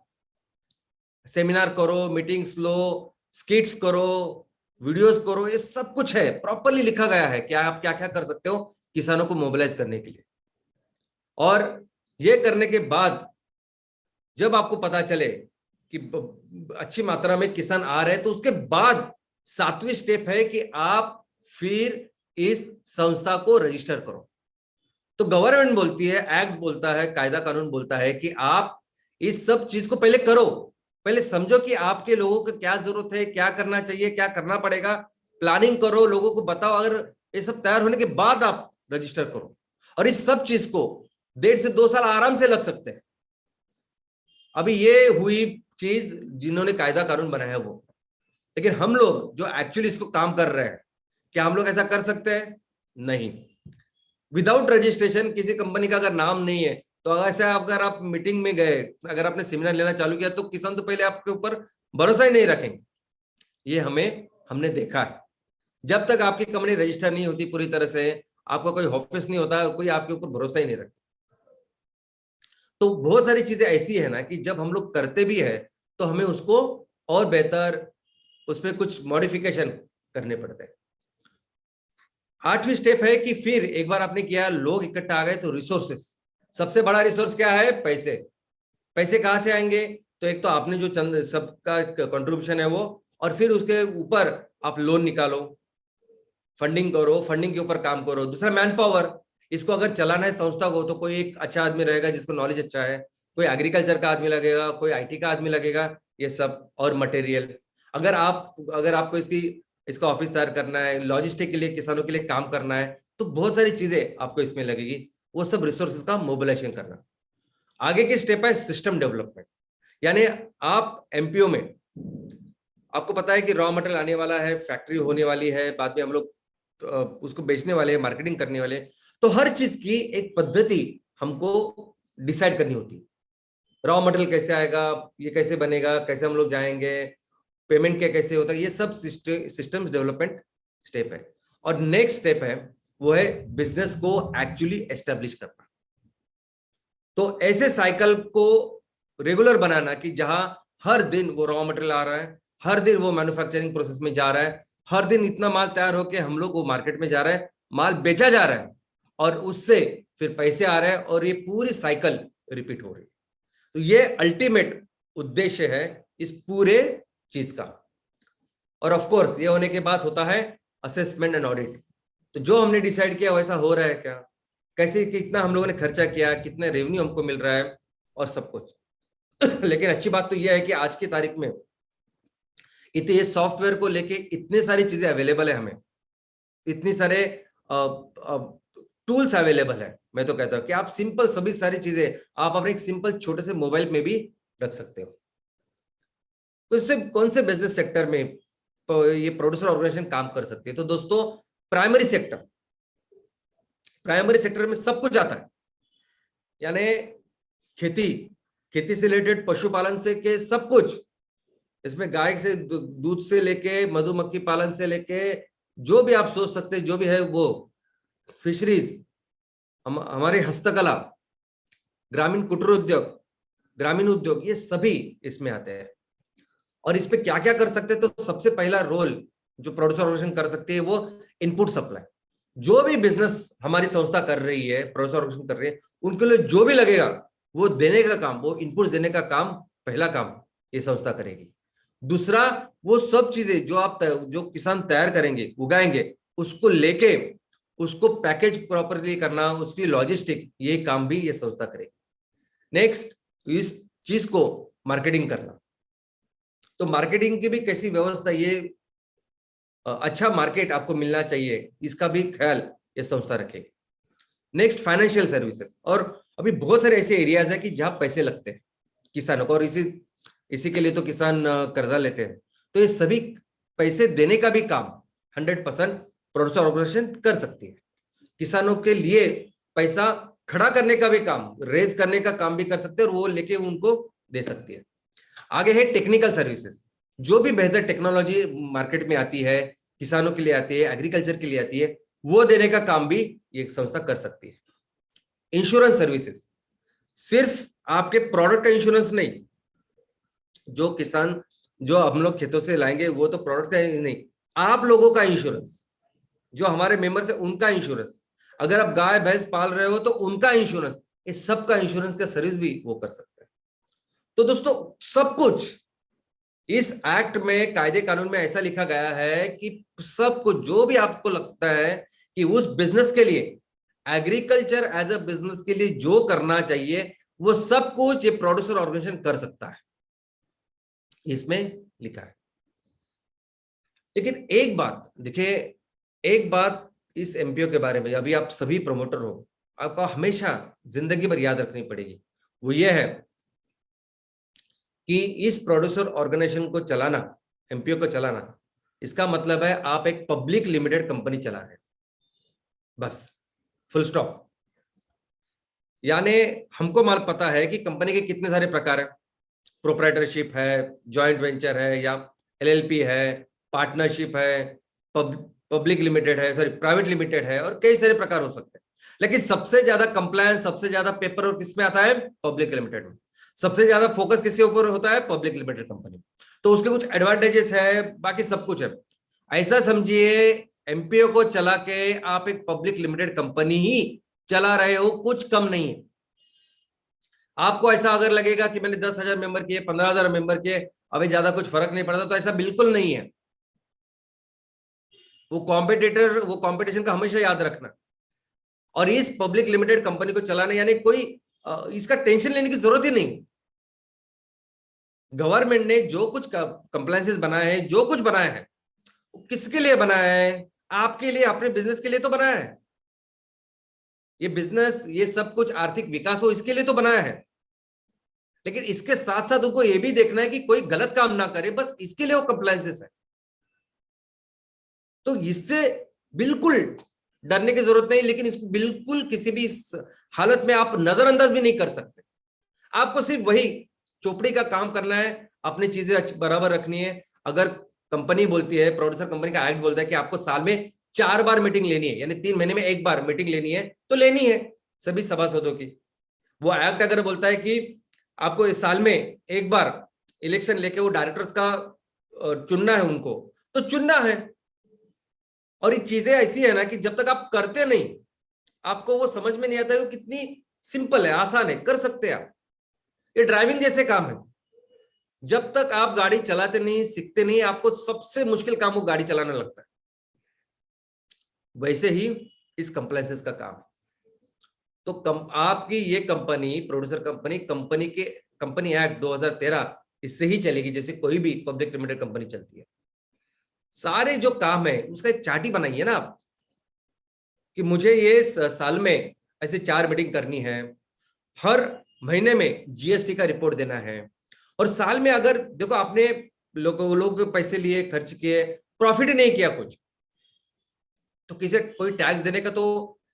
सेमिनार करो, मीटिंग्स लो, स्किट्स करो, वीडियोस करो, ये सब कुछ है, प्रॉपरली लिखा गया है कि आप क्या क्या कर सकते हो किसानों को मोबिलाइज करने के लिए। और ये करने के बाद जब आपको पता चले कि अच्छी मात्रा में किसान आ रहे हैं, तो उसके बाद 7वीं स्टेप है कि आप फिर इस संस्था को रजिस्टर करो। तो गवर्नमेंट बोलती है, एक्ट बोलता है, कायदा कानून बोलता है कि आप इस सब चीज को पहले करो, पहले समझो कि आपके लोगों को क्या जरूरत है, क्या करना चाहिए, क्या करना पड़ेगा, प्लानिंग करो, लोगों को बताओ, अगर ये सब तैयार होने के बाद आप रजिस्टर करो। और इस सब चीज को 1.5 से 2 साल आराम से लग सकते हैं। अभी ये हुई चीज जिन्होंने कायदा कानून बनाया वो, लेकिन हम लोग जो एक्चुअली इसको काम कर रहे हैं, क्या हम लोग ऐसा कर सकते हैं? नहीं। विदाउट रजिस्ट्रेशन किसी कंपनी का अगर नाम नहीं है, तो ऐसे अगर आप मीटिंग में गए, अगर आपने सेमिनार लेना चालू किया, तो किसान तो पहले आपके ऊपर भरोसा ही नहीं रखेंगे। ये हमने देखा है। जब तक आपकी कंपनी रजिस्टर नहीं होती पूरी तरह से, आपका कोई ऑफिस नहीं होता, कोई आपके ऊपर भरोसा ही नहीं रखता। तो बहुत सारी चीजें ऐसी है ना कि जब हम लोग करते भी है तो हमें उसको और बेहतर, उसमें कुछ मॉडिफिकेशन करने पड़ते हैं। 8वीं स्टेप है कि फिर एक बार आपने किया, लोग इकट्ठा आ गए, तो रिसोर्सेस, सबसे बड़ा रिसोर्स क्या है? पैसे। पैसे कहां से आएंगे? तो एक तो आपने जो चंद सबका कंट्रीब्यूशन है वो, और फिर उसके ऊपर आप लोन निकालो, फंडिंग करो, फंडिंग के ऊपर काम करो। दूसरा मैन पावर, इसको अगर चलाना है संस्था को, तो कोई एक अच्छा आदमी रहेगा जिसको नॉलेज अच्छा है, कोई एग्रीकल्चर का आदमी लगेगा, कोई आईटी का आदमी लगेगा, ये सब। और मटेरियल, अगर आपको इसका ऑफिस तैयार करना है, लॉजिस्टिक के लिए, किसानों के लिए काम करना है, तो बहुत सारी चीजें आपको इसमें लगेगी। वो सब रिसोर्सेज का मोबिलाइजेशन करना। आगे की स्टेप है सिस्टम डेवलपमेंट, यानी आप एमपीओ में, आपको पता है कि रॉ मटेरियल आने वाला है, फैक्ट्री होने वाली है, बाद में हम लोग उसको बेचने वाले, मार्केटिंग करने वाले, तो हर चीज की एक पद्धति हमको डिसाइड करनी होती है। रॉ मटेरियल कैसे आएगा, ये कैसे बनेगा, कैसे हम लोग जाएंगे, पेमेंट क्या कैसे होता है, ये सब सिस्टम्स डेवलपमेंट स्टेप है। और नेक्स्ट स्टेप है वो है बिजनेस को एक्चुअली एस्टेब्लिश करना। तो ऐसे साइकिल को रेगुलर बनाना कि जहां हर दिन वो रॉ मटेरियल आ रहा है, हर दिन वो मैन्युफैक्चरिंग प्रोसेस में जा रहा है, हर दिन इतना माल तैयार होकर हम लोग वो मार्केट में जा रहा है, माल बेचा जा रहा है, और उससे फिर पैसे आ रहे हैं, और ये पूरी साइकिल रिपीट हो रही है। तो ये अल्टीमेट उद्देश्य है इस पूरे चीज का। और ऑफ कोर्स ये होने के बाद होता है असेसमेंट एंड ऑडिट। तो जो हमने डिसाइड किया वैसा हो रहा है क्या, कैसे, कितना हम लोगों ने खर्चा किया, कितना रेवेन्यू हमको मिल रहा है, और सब कुछ। लेकिन अच्छी बात तो यह है कि आज की तारीख में इतने ये सॉफ्टवेयर को लेके इतने सारी चीजें अवेलेबल है, हमें इतनी सारे टूल्स अवेलेबल है। मैं तो कहता हूं कि आप सिंपल सभी सारी चीजें आप अपने एक सिंपल छोटे से मोबाइल में भी रख सकते हो। तो इससे कौन से बिजनेस सेक्टर में तो ये प्रोड्यूसर ऑर्गेनाइजेशन काम कर सकती है? तो दोस्तों, प्राइमरी सेक्टर, प्राइमरी सेक्टर में सब कुछ आता है, यानी खेती, खेती से रिलेटेड, पशुपालन से के सब कुछ, इसमें गाय से दूध से लेके मधुमक्खी पालन से लेके जो भी आप सोच सकते हैं, जो भी है वो, फिशरीज, हमारे हस्तकला, ग्रामीण कुटीर उद्योग, ग्रामीण उद्योग, ये सभी इसमें आते हैं। और इस पे क्या क्या कर सकते हैं? तो सबसे पहला रोल जो प्रोड्यूसर ऑर्गेनाइजेशन कर सकती है वो इनपुट सप्लाई। जो भी बिजनेस हमारी संस्था कर रही है, प्रोड्यूसर ऑर्गेनाइजेशन कर रही है, उनके लिए जो भी लगेगा वो देने का काम, वो इनपुट देने का काम, पहला काम ये संस्था करेगी। दूसरा, वो सब चीजें जो किसान तैयार करेंगे, उगाएंगे, उसको लेके उसको पैकेज प्रॉपरली करना, उसकी लॉजिस्टिक, ये काम भी ये संस्था करेगी। नेक्स्ट, इस चीज को मार्केटिंग करना। तो मार्केटिंग की भी कैसी व्यवस्था, ये अच्छा मार्केट आपको मिलना चाहिए, इसका भी ख्याल ये संस्था रखेगी। Next, financial services. और अभी बहुत सारे ऐसे एरियाज है कि जहां पैसे लगते हैं किसानों को, और इसी के लिए तो किसान कर्जा लेते हैं। तो ये सभी पैसे देने का भी काम 100% प्रोड्यूसर ऑर्गेनाइजेशन कर सकती है। किसानों के लिए पैसा खड़ा करने का भी काम, रेज करने का काम भी कर सकते हैं, और वो लेके उनको दे सकती है। आगे है टेक्निकल सर्विसेज, जो भी बेहतर टेक्नोलॉजी मार्केट में आती है, किसानों के लिए आती है, एग्रीकल्चर के लिए आती है, वो देने का काम भी ये संस्था कर सकती है। इंश्योरेंस सर्विसेज, सिर्फ आपके प्रोडक्ट का इंश्योरेंस नहीं, जो किसान जो हम लोग खेतों से लाएंगे वो तो प्रोडक्ट है नहीं, आप लोगों का इंश्योरेंस, जो हमारे मेंबर्स है उनका इंश्योरेंस, अगर आप गाय भैंस पाल रहे हो तो उनका इंश्योरेंस, इस सब का इंश्योरेंस का सर्विस भी वो कर सकते हैं। तो दोस्तों सब कुछ इस एक्ट में, कायदे कानून में ऐसा लिखा गया है कि सब कुछ जो भी आपको लगता है कि उस बिजनेस के लिए, एग्रीकल्चर एज अ बिजनेस के लिए जो करना चाहिए वो सब कुछ ये प्रोड्यूसर ऑर्गेनाइजेशन कर सकता है, इसमें लिखा है। लेकिन एक बात देखिए, एक बात इस एमपीओ के बारे में, अभी आप सभी प्रमोटर हो, आपको हमेशा जिंदगी भर याद रखनी पड़ेगी, वो ये है कि इस प्रोड्यूसर ऑर्गेनाइजेशन को चलाना, एमपीओ को चलाना, इसका मतलब है आप एक पब्लिक लिमिटेड कंपनी चला रहे हैं, बस, फुल स्टॉप। यानी हमको माल पता है कि कंपनी के कितने सारे प्रकार हैं, प्रोप्राइटरशिप है, जॉइंट वेंचर है, या एलएलपी है, पार्टनरशिप है, पब्लिक लिमिटेड है, सॉरी प्राइवेट लिमिटेड है, और कई सारे प्रकार हो सकते हैं। लेकिन सबसे ज्यादा कंप्लायंस, सबसे ज्यादा पेपर और किसमें आता है, पब्लिक लिमिटेड में। सबसे ज्यादा फोकस किसके ऊपर होता है, पब्लिक लिमिटेड कंपनी। तो उसके कुछ एडवांटेजेस है, बाकी सब कुछ है। ऐसा समझिए एमपीओ को चला के आप एक पब्लिक लिमिटेड कंपनी ही चला रहे हो, कुछ कम नहीं है। आपको ऐसा अगर लगेगा कि मैंने 10,000 मेंबर किए, 15,000 मेंबर किए, अभी ज्यादा कुछ फर्क नहीं पड़ता, तो ऐसा बिल्कुल नहीं है। वो कॉम्पिटिटर, वो कंपटीशन का हमेशा याद रखना। और इस पब्लिक लिमिटेड कंपनी को चलाने, यानी कोई इसका टेंशन लेने की जरूरत ही नहीं। गवर्नमेंट ने जो कुछ कंप्लायंसेस बनाए हैं, जो कुछ बनाया है, किसके लिए बनाया है, आपके लिए, अपने बिजनेस के लिए तो बनाया है। ये बिजनेस, ये सब कुछ आर्थिक विकास हो, इसके लिए तो बनाया है। लेकिन इसके साथ साथ उनको ये भी देखना है कि कोई गलत काम ना करे, बस इसके लिए वो कंप्लायंसेस है। तो इससे बिल्कुल डरने की जरूरत नहीं, लेकिन इसको बिल्कुल किसी भी हालत में आप नजरअंदाज भी नहीं कर सकते। आपको सिर्फ वही चोपड़ी का काम करना है, अपनी चीजें बराबर रखनी है। अगर कंपनी बोलती है, प्रोड्यूसर कंपनी का एक्ट बोलता है कि आपको साल में 4 बार मीटिंग लेनी है, यानी 3 महीने में 1 बार मीटिंग लेनी है, तो लेनी है सभी सभासदों की। वो एक्ट अगर बोलता है कि आपको इस साल में 1 बार इलेक्शन लेके वो डायरेक्टर्स का चुनना है उनको, तो चुनना है। और ये चीजें ऐसी है ना कि जब तक आप करते नहीं, आपको वो समझ में नहीं आता है वो कितनी सिंपल है, आसान है, कर सकते हैं आप। ये ड्राइविंग जैसे काम है। जब तक आप गाड़ी चलाते नहीं, सीखते नहीं, आपको सबसे मुश्किल काम वो गाड़ी चलाना लगता है। वैसे ही इस कंप्लायंसेस का काम है। तो आपकी ये company, producer company, company act 2013 इससे ही चलेगी जैसे कोई भी पब्लिक लिमिटेड कंपनी चलती है। सारे जो काम है उसका एक चार्ट ही बनाइए ना आप, कि मुझे ये साल में ऐसे 4 मीटिंग करनी है, हर महीने में जीएसटी का रिपोर्ट देना है, और साल में अगर देखो आपने लोग पैसे लिए, खर्च किए, प्रॉफिट ही नहीं किया कुछ, तो किसी कोई टैक्स देने का तो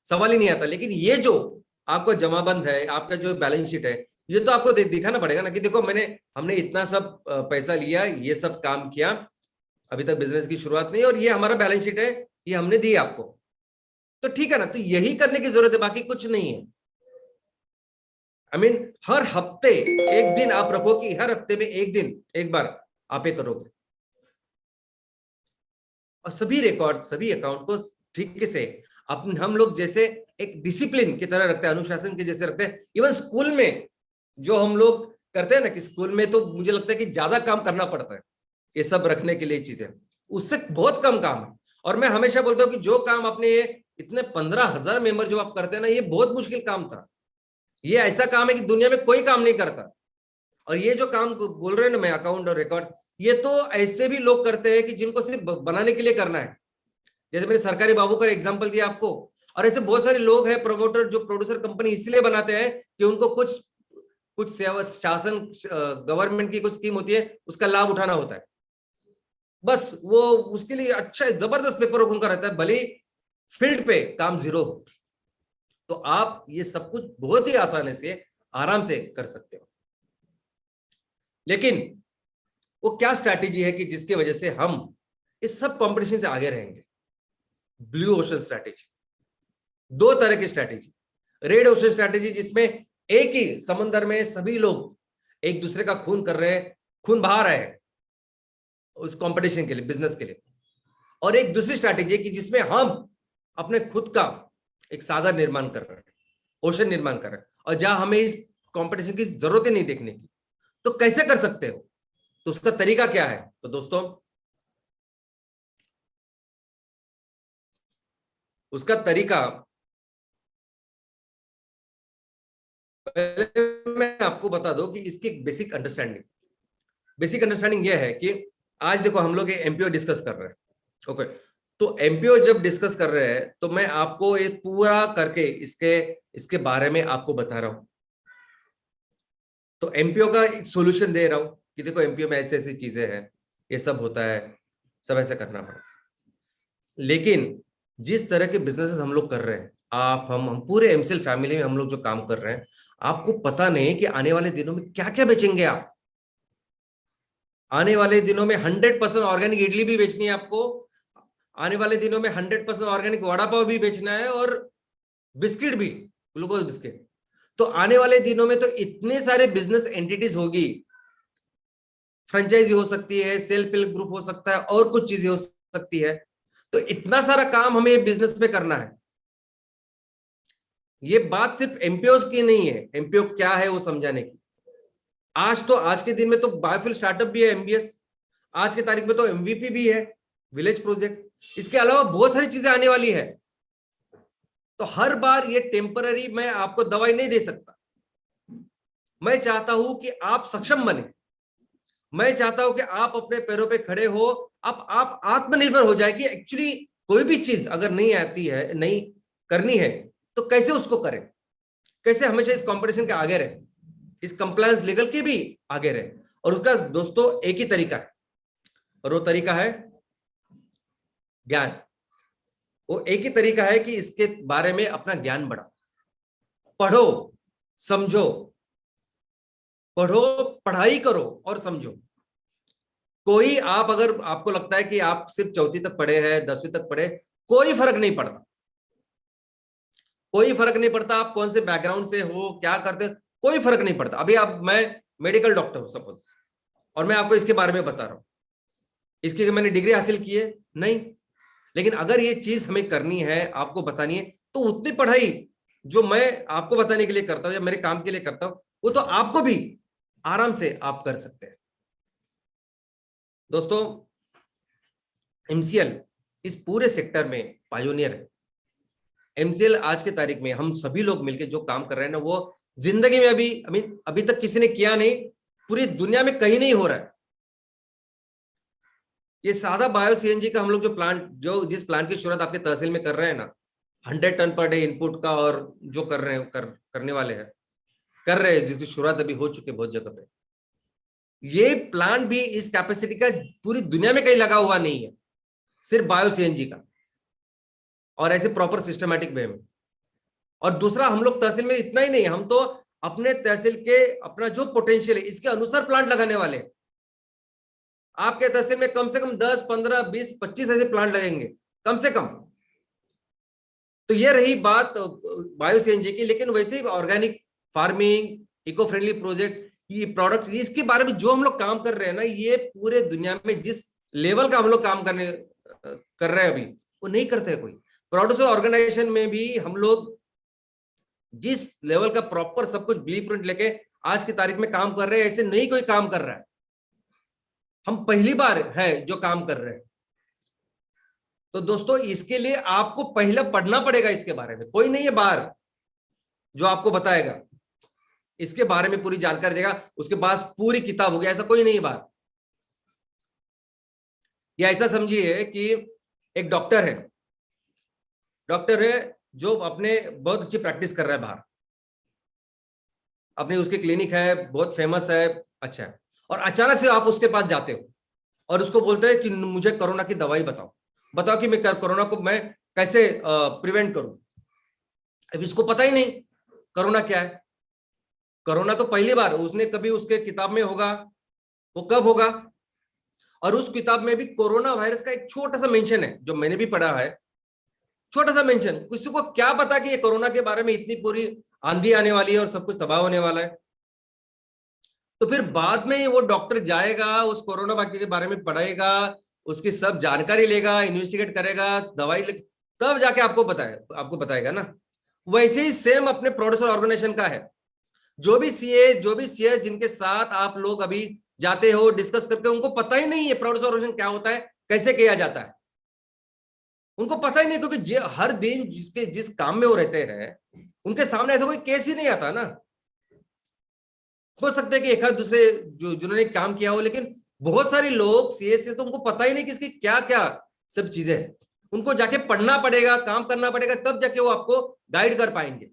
सवाल ही नहीं आता। लेकिन ये जो आपका जमाबंद है, आपका जो बैलेंस शीट है, ये तो आपको दिखाना पड़ेगा ना कि देखो हमने इतना सब पैसा लिया, ये सब काम किया, अभी तक बिजनेस की शुरुआत नहीं, और ये हमारा बैलेंस शीट है, ये हमने दी आपको। तो ठीक है ना, तो यही करने की जरूरत है, बाकी कुछ नहीं है। हर हफ्ते एक दिन आप रखो कि हर हफ्ते में एक दिन, एक बार आप ये करोगे, और सभी रिकॉर्ड, सभी अकाउंट को ठीक से हम लोग जैसे एक डिसिप्लिन की तरह रखते हैं, अनुशासन के जैसे रखते हैं। इवन स्कूल में जो हम लोग करते हैं ना, कि स्कूल में तो मुझे लगता है कि ज्यादा काम करना पड़ता है ये सब रखने के लिए चीजें, उससे बहुत कम काम है। और मैं हमेशा बोलता हूँ कि जो काम अपने इतने 15,000 मेंबर जो आप करते हैं ना, ये बहुत मुश्किल काम था। ये ऐसा काम है कि दुनिया में कोई काम नहीं करता। और ये जो काम बोल रहे हैं ना मैं, अकाउंट और रिकॉर्ड, ये तो ऐसे भी लोग करते हैं कि जिनको सिर्फ बनाने के लिए करना है। जैसे मैंने सरकारी बाबू का एग्जांपल दिया आपको, और ऐसे बहुत सारे लोग हैं प्रमोटर जो प्रोड्यूसर कंपनी इसलिए बनाते हैं कि उनको कुछ कुछ सेवा, शासन, गवर्नमेंट की कुछ स्कीम होती है, उसका लाभ उठाना होता है। बस वो उसके लिए अच्छा जबरदस्त पेपर वर्क उनका रहता है, भले फील्ड पे काम जीरो हो। तो आप ये सब कुछ बहुत ही आसानी से, आराम से कर सकते हो। लेकिन वो क्या स्ट्रैटेजी है कि जिसकी वजह से हम इस सब कंपटीशन से आगे रहेंगे? Blue ocean strategy. 2 तरह की स्ट्रैटेजी, रेड ओशन स्ट्रैटेजी जिसमें एक ही समंदर में सभी लोग एक दूसरे का खून कर रहे हैं, खून बहा रहे हैं उस कंपटीशन के लिए, बिजनेस के लिए। और एक दूसरी स्ट्रैटेजी है कि जिसमें हम अपने खुद का एक सागर निर्माण कर रहे हैं, ओशन निर्माण कर रहे हैं, और जहां हमें इस कंपटीशन की जरूरत ही नहीं देखने की। तो कैसे कर सकते हो, तो उसका तरीका क्या है? तो दोस्तों, उसका तरीका पहले मैं आपको बता दूं कि इसकी बेसिक अंडरस्टैंडिंग यह है कि आज देखो हम लोग एमपीओ डिस्कस कर रहे हैं, ओके। तो एमपीओ जब डिस्कस कर रहे हैं तो मैं आपको ये पूरा करके इसके इसके बारे में आपको बता रहा हूं। तो एमपीओ का एक सोल्यूशन दे रहा हूं कि देखो एमपीओ में ऐसी ऐसी चीजें हैं, ये सब होता है, सब ऐसे करना पड़ता है। लेकिन जिस तरह के बिजनेसेस हम लोग कर रहे हैं, आप हम पूरे एमसीएल फैमिली में हम लोग जो काम कर रहे हैं, आपको पता नहीं कि आने वाले दिनों में क्या क्या बेचेंगे आप। आने वाले दिनों में 100% ऑर्गेनिक इडली भी बेचनी है आपको, आने वाले दिनों में 100% ऑर्गेनिक वड़ा पाव भी बेचना है, और बिस्किट भी, ग्लूकोज बिस्किट। तो आने वाले दिनों में तो इतने सारे बिजनेस एंटिटीज होगी, फ्रेंचाइजी हो सकती है, सेल्फ हेल्प ग्रुप हो सकता है, और कुछ चीजें हो सकती है। तो इतना सारा काम हमें बिजनेस में करना है। ये बात सिर्फ एमपीओ की नहीं है, एमपीओ क्या है वो समझाने की। आज के दिन में तो बायोफिल स्टार्टअप भी है, एमबीएस। आज की तारीख में तो एमवीपी भी है, विलेज प्रोजेक्ट। इसके अलावा बहुत सारी चीजें आने वाली है। तो हर बार ये टेम्पररी मैं आपको दवाई नहीं दे सकता। मैं चाहता हूं कि आप सक्षम बने, मैं चाहता हूं कि आप अपने पैरों पे खड़े हो, आप आत्मनिर्भर हो जाए कि एक्चुअली कोई भी चीज अगर नहीं आती है, नहीं करनी है, तो कैसे उसको करें, कैसे हमेशा इस कंपटीशन के आगे रहे, इस कंप्लायंस लीगल के भी आगे रहे। और उसका दोस्तों एक ही तरीका है, और वो तरीका है ज्ञान। वो एक ही तरीका है कि इसके बारे में अपना ज्ञान बढ़ाओ, पढ़ो, समझो, पढ़ो, पढ़ाई करो और समझो। कोई आप अगर आपको लगता है कि आप सिर्फ चौथी तक पढ़े हैं, 10वीं तक पढ़े, कोई फर्क नहीं पड़ता, कोई फर्क नहीं पड़ता आप कौन से बैकग्राउंड से हो, क्या करते हो, कोई फर्क नहीं पड़ता। अभी आप, मैं मेडिकल डॉक्टर हूं सपोज, और मैं आपको इसके बारे में बता रहा हूं, इसकी मैंने डिग्री हासिल की है नहीं, लेकिन अगर ये चीज हमें करनी है, आपको बतानी है, तो उतनी पढ़ाई जो मैं आपको बताने के लिए करता हूं या मेरे काम के लिए करता हूं, वो तो आपको भी आराम से आप कर सकते हैं। दोस्तों, एमसीएल इस पूरे सेक्टर में पायोनियर है। एमसीएल आज के तारीख में हम सभी लोग मिलकर जो काम कर रहे हैं ना, वो जिंदगी में अभी तक किसी ने किया नहीं, पूरी दुनिया में कहीं नहीं हो रहा है। ये सादा बायो सीएनजी का हम लोग जिस प्लांट की शुरुआत आपके तहसील में कर रहे हैं ना, 100 टन पर डे इनपुट का, और जो कर रहे हैं, करने वाले हैं, कर रहे हैं, जिसकी शुरुआत अभी हो चुकी है बहुत जगह पे। ये प्लांट भी इस कैपेसिटी का पूरी दुनिया में कहीं लगा हुआ नहीं है, सिर्फ बायो सीएनजी का, और ऐसे प्रॉपर सिस्टमैटिक वे में। और दूसरा, हम लोग तहसील में इतना ही नहीं, हम तो अपने तहसील के अपना जो पोटेंशियल है इसके अनुसार प्लांट लगाने वाले हैं। आपके तहसील में कम से कम 10, 15, 20, 25 ऐसे प्लांट लगेंगे कम से कम। तो ये रही बात बायो सीएनजी की। लेकिन वैसे ही organic farming, eco friendly project, ये प्रोडक्ट्स, इसके बारे में जो हम लोग काम कर रहे हैं ना, ये पूरे दुनिया में जिस लेवल का हम लोग काम कर रहे हैं अभी, वो नहीं करते हैं कोई। प्रोड्यूसर ऑर्गेनाइजेशन में भी हम लोग जिस लेवल का प्रॉपर सब कुछ ब्लूप्रिंट लेके आज की तारीख में काम कर रहे हैं, ऐसे नहीं कोई काम कर रहा है। हम पहली बार है जो काम कर रहे हैं। तो दोस्तों, इसके लिए आपको पहले पढ़ना पड़ेगा इसके बारे में। कोई नहीं है बाहर जो आपको बताएगा, इसके बारे में पूरी जानकारी देगा, उसके पास पूरी किताब होगी, ऐसा कोई नहीं है बाहर। या ऐसा समझिए कि एक डॉक्टर है जो अपने बहुत अच्छी प्रैक्टिस कर रहा है बाहर, अपनी उसकी क्लिनिक है, बहुत फेमस है, अच्छा है, और अचानक से आप उसके पास जाते हो और उसको बोलते हैं कि मुझे कोरोना की दवाई बताओ कि मैं कोरोना को मैं कैसे प्रिवेंट करूं। अब इसको पता ही नहीं कोरोना क्या है। कोरोना तो पहली बार उसने कभी उसके किताब में होगा, वो कब होगा, और उस किताब में भी कोरोना वायरस का एक छोटा सा मेंशन है, जो मैंने भी पढ़ा है, छोटा सा मेंशन। किसी को क्या पता कि ये कोरोना के बारे में इतनी पूरी आंधी आने वाली है और सब कुछ तबाह होने वाला है। तो फिर बाद में वो डॉक्टर जाएगा, उस कोरोना वाक्य के बारे में पढ़ेगा, उसकी सब जानकारी लेगा, इन्वेस्टिगेट करेगा, दवाई ले, तब जाके आपको बताएगा ना। वैसे ही सेम अपने प्रोड्यूसर ऑर्गेनाइजेशन का है। जो भी सीए जिनके साथ आप लोग अभी जाते हो डिस्कस करके, उनको पता ही नहीं है प्रोड्यूसर ऑर्गेनाइजेशन क्या होता है, कैसे किया जाता है, उनको पता ही नहीं, क्योंकि हर दिन जिस काम में वो रहते हैं उनके सामने ऐसा कोई केस ही नहीं आता ना। हो सकता है कि एक आध दूसरे जिन्होंने काम किया हो, लेकिन बहुत सारे लोग सीए से तो उनको पता ही नहीं कि इसकी क्या क्या सब चीजें हैं। उनको जाके पढ़ना पड़ेगा, काम करना पड़ेगा, तब जाके वो आपको गाइड कर पाएंगे।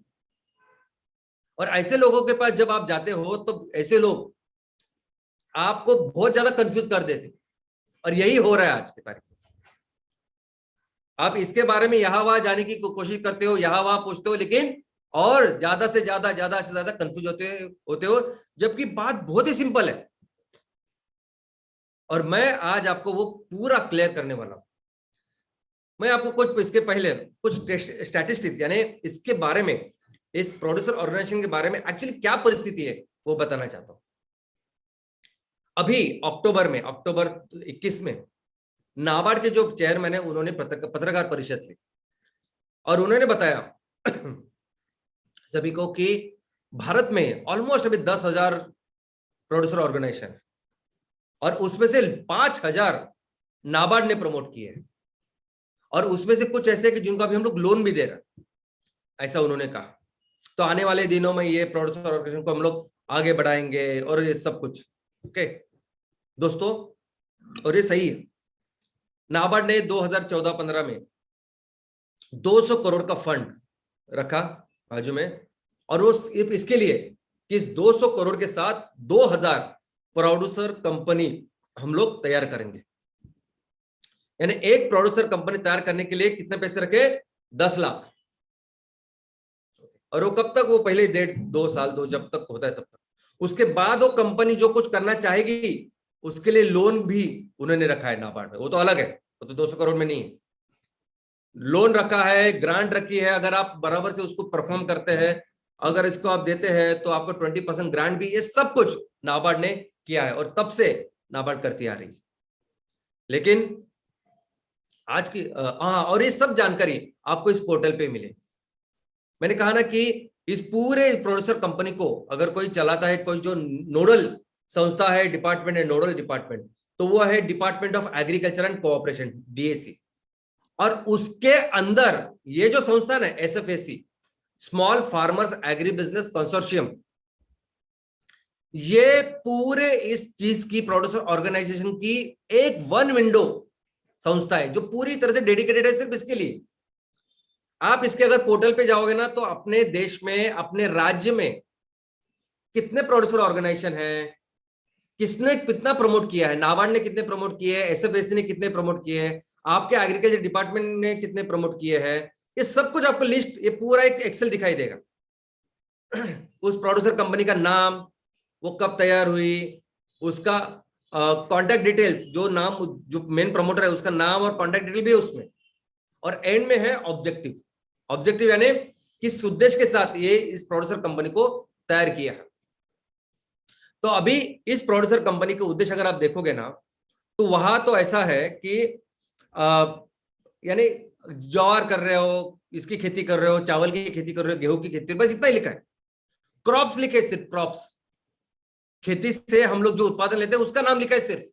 और ऐसे लोगों के पास जब आप जाते हो तो ऐसे लोग आपको बहुत ज्यादा कंफ्यूज कर देते, और यही हो रहा है आज की तारीख में। आप इसके बारे में यहां वहां जाने की कोशिश करते हो, यहां वहां पूछते हो, लेकिन और ज्यादा से ज्यादा कंफ्यूज होते हो, जबकि बात बहुत ही सिंपल है। और मैं आज आपको वो पूरा क्लियर करने वाला हूं। मैं आपको कुछ इसके पहले कुछ स्टैटिस्टिक्स यानी इसके बारे में, इस प्रोड्यूसर ऑर्गेनाइजेशन के बारे में एक्चुअली क्या परिस्थिति है वो बताना चाहता हूं। अभी अक्टूबर 21 में नाबार्ड के जो चेयरमैन है, उन्होंने पत्रकार परिषद ली और उन्होंने बताया सभी को कि भारत में ऑलमोस्ट अभी 10,000 प्रोड्यूसर ऑर्गेनाइजेशन है, और उसमें से 5,000 नाबार्ड ने प्रमोट किए हैं, और उसमें से कुछ ऐसे कि जिनको अभी हम लोग लोन भी दे रहे हैं, ऐसा उन्होंने कहा। तो आने वाले दिनों में ये प्रोड्यूसर ऑर्गेनाइजेशन को हम लोग आगे बढ़ाएंगे और ये सब कुछ। ओके दोस्तों, और ये सही है। नाबार्ड ने 2014-15 में 200 करोड़ का फंड रखा बाजू में, और वो इसके लिए कि इस 200 करोड़ के साथ 2,000 प्रोड्यूसर कंपनी हम लोग तैयार करेंगे। यानी एक प्रोड्यूसर कंपनी तैयार करने के लिए कितने पैसे रखे? 10 लाख। और वो कब तक? वो पहले 1.5-2 साल जब तक होता है तब तक। उसके बाद वो कंपनी जो कुछ करना चाहेगी उसके लिए लोन भी उन्होंने रखा है नाबार्ड में। वो तो अलग है, वो तो 200 करोड़ में नहीं है। लोन रखा है, ग्रांट रखी है, अगर आप बराबर से उसको परफॉर्म करते हैं, अगर इसको आप देते हैं तो आपको 20% ग्रांट भी, ये सब कुछ नाबार्ड ने किया है, और तब से नाबार्ड करती आ रही है। लेकिन आज की और ये सब जानकारी आपको इस पोर्टल पे मिले। मैंने कहा ना कि इस पूरे प्रोड्यूसर कंपनी को अगर कोई चलाता है, कोई जो नोडल संस्था है, डिपार्टमेंट है, नोडल डिपार्टमेंट, तो वो है department of agriculture and cooperation, DAC. और उसके अंदर ये जो संस्थान है SFAC, small farmers agri business consortium, ये पूरे इस चीज की प्रोड्यूसर ऑर्गेनाइजेशन की एक वन विंडो संस्था है जो पूरी तरह से डेडिकेटेड है सिर्फ इसके लिए। आप इसके अगर पोर्टल पे जाओगे ना, तो अपने देश में, अपने राज्य में कितने प्रोड्यूसर ऑर्गेनाइजेशन है, किसने कितना प्रमोट किया है, नाबार्ड ने कितने प्रमोट किए हैं, एसएफएसी ने कितने प्रमोट किए हैं, आपके एग्रीकल्चर डिपार्टमेंट ने कितने प्रमोट किए हैं, ये सब कुछ आपको लिस्ट, ये पूरा एक एक्सेल दिखाई देगा। उस प्रोड्यूसर कंपनी का नाम, वो कब तैयार हुई, उसका कॉन्टैक्ट डिटेल्स, जो नाम जो मेन प्रमोटर है उसका नाम और कॉन्टैक्ट डिटेल भी है उसमें। और एंड में है ऑब्जेक्टिव यानी किस उद्देश्य के साथ ये इस प्रोड्यूसर कंपनी को तैयार किया है। तो अभी इस प्रोड्यूसर कंपनी के उद्देश्य अगर आप देखोगे ना, तो वहां तो ऐसा है कि यानी ज्वार कर रहे हो, इसकी खेती कर रहे हो, चावल की खेती कर रहे हो, गेहूं की खेती, बस इतना ही लिखा है। क्रॉप्स लिखे सिर्फ, क्रॉप्स, खेती से हम लोग जो उत्पादन लेते हैं उसका नाम लिखा है सिर्फ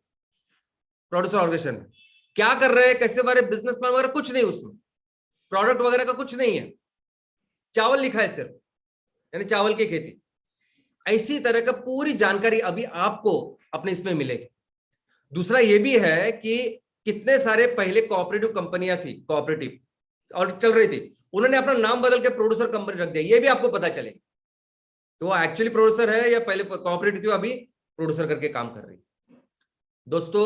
प्रोड्यूसर ऑर्गेनाइजेशन में। क्या कर रहे हैं, कैसे बारे बिजनेस प्लान वगैरह कुछ नहीं, उसमें प्रोडक्ट वगैरह का कुछ नहीं है, चावल लिखा है सिर्फ, यानी चावल की खेती। ऐसी तरह का पूरी जानकारी अभी आपको अपने इसमें मिलेगी। दूसरा ये भी है कि कितने सारे पहले कोऑपरेटिव कंपनियां थी, कोऑपरेटिव और चल रही थी, उन्होंने अपना नाम बदल के प्रोड्यूसर कंपनी रख दिया, ये भी आपको पता चलेगा तो वो एक्चुअली प्रोड्यूसर है या पहले कोऑपरेटिव थी, अभी प्रोड्यूसर करके काम कर रही है। दोस्तों,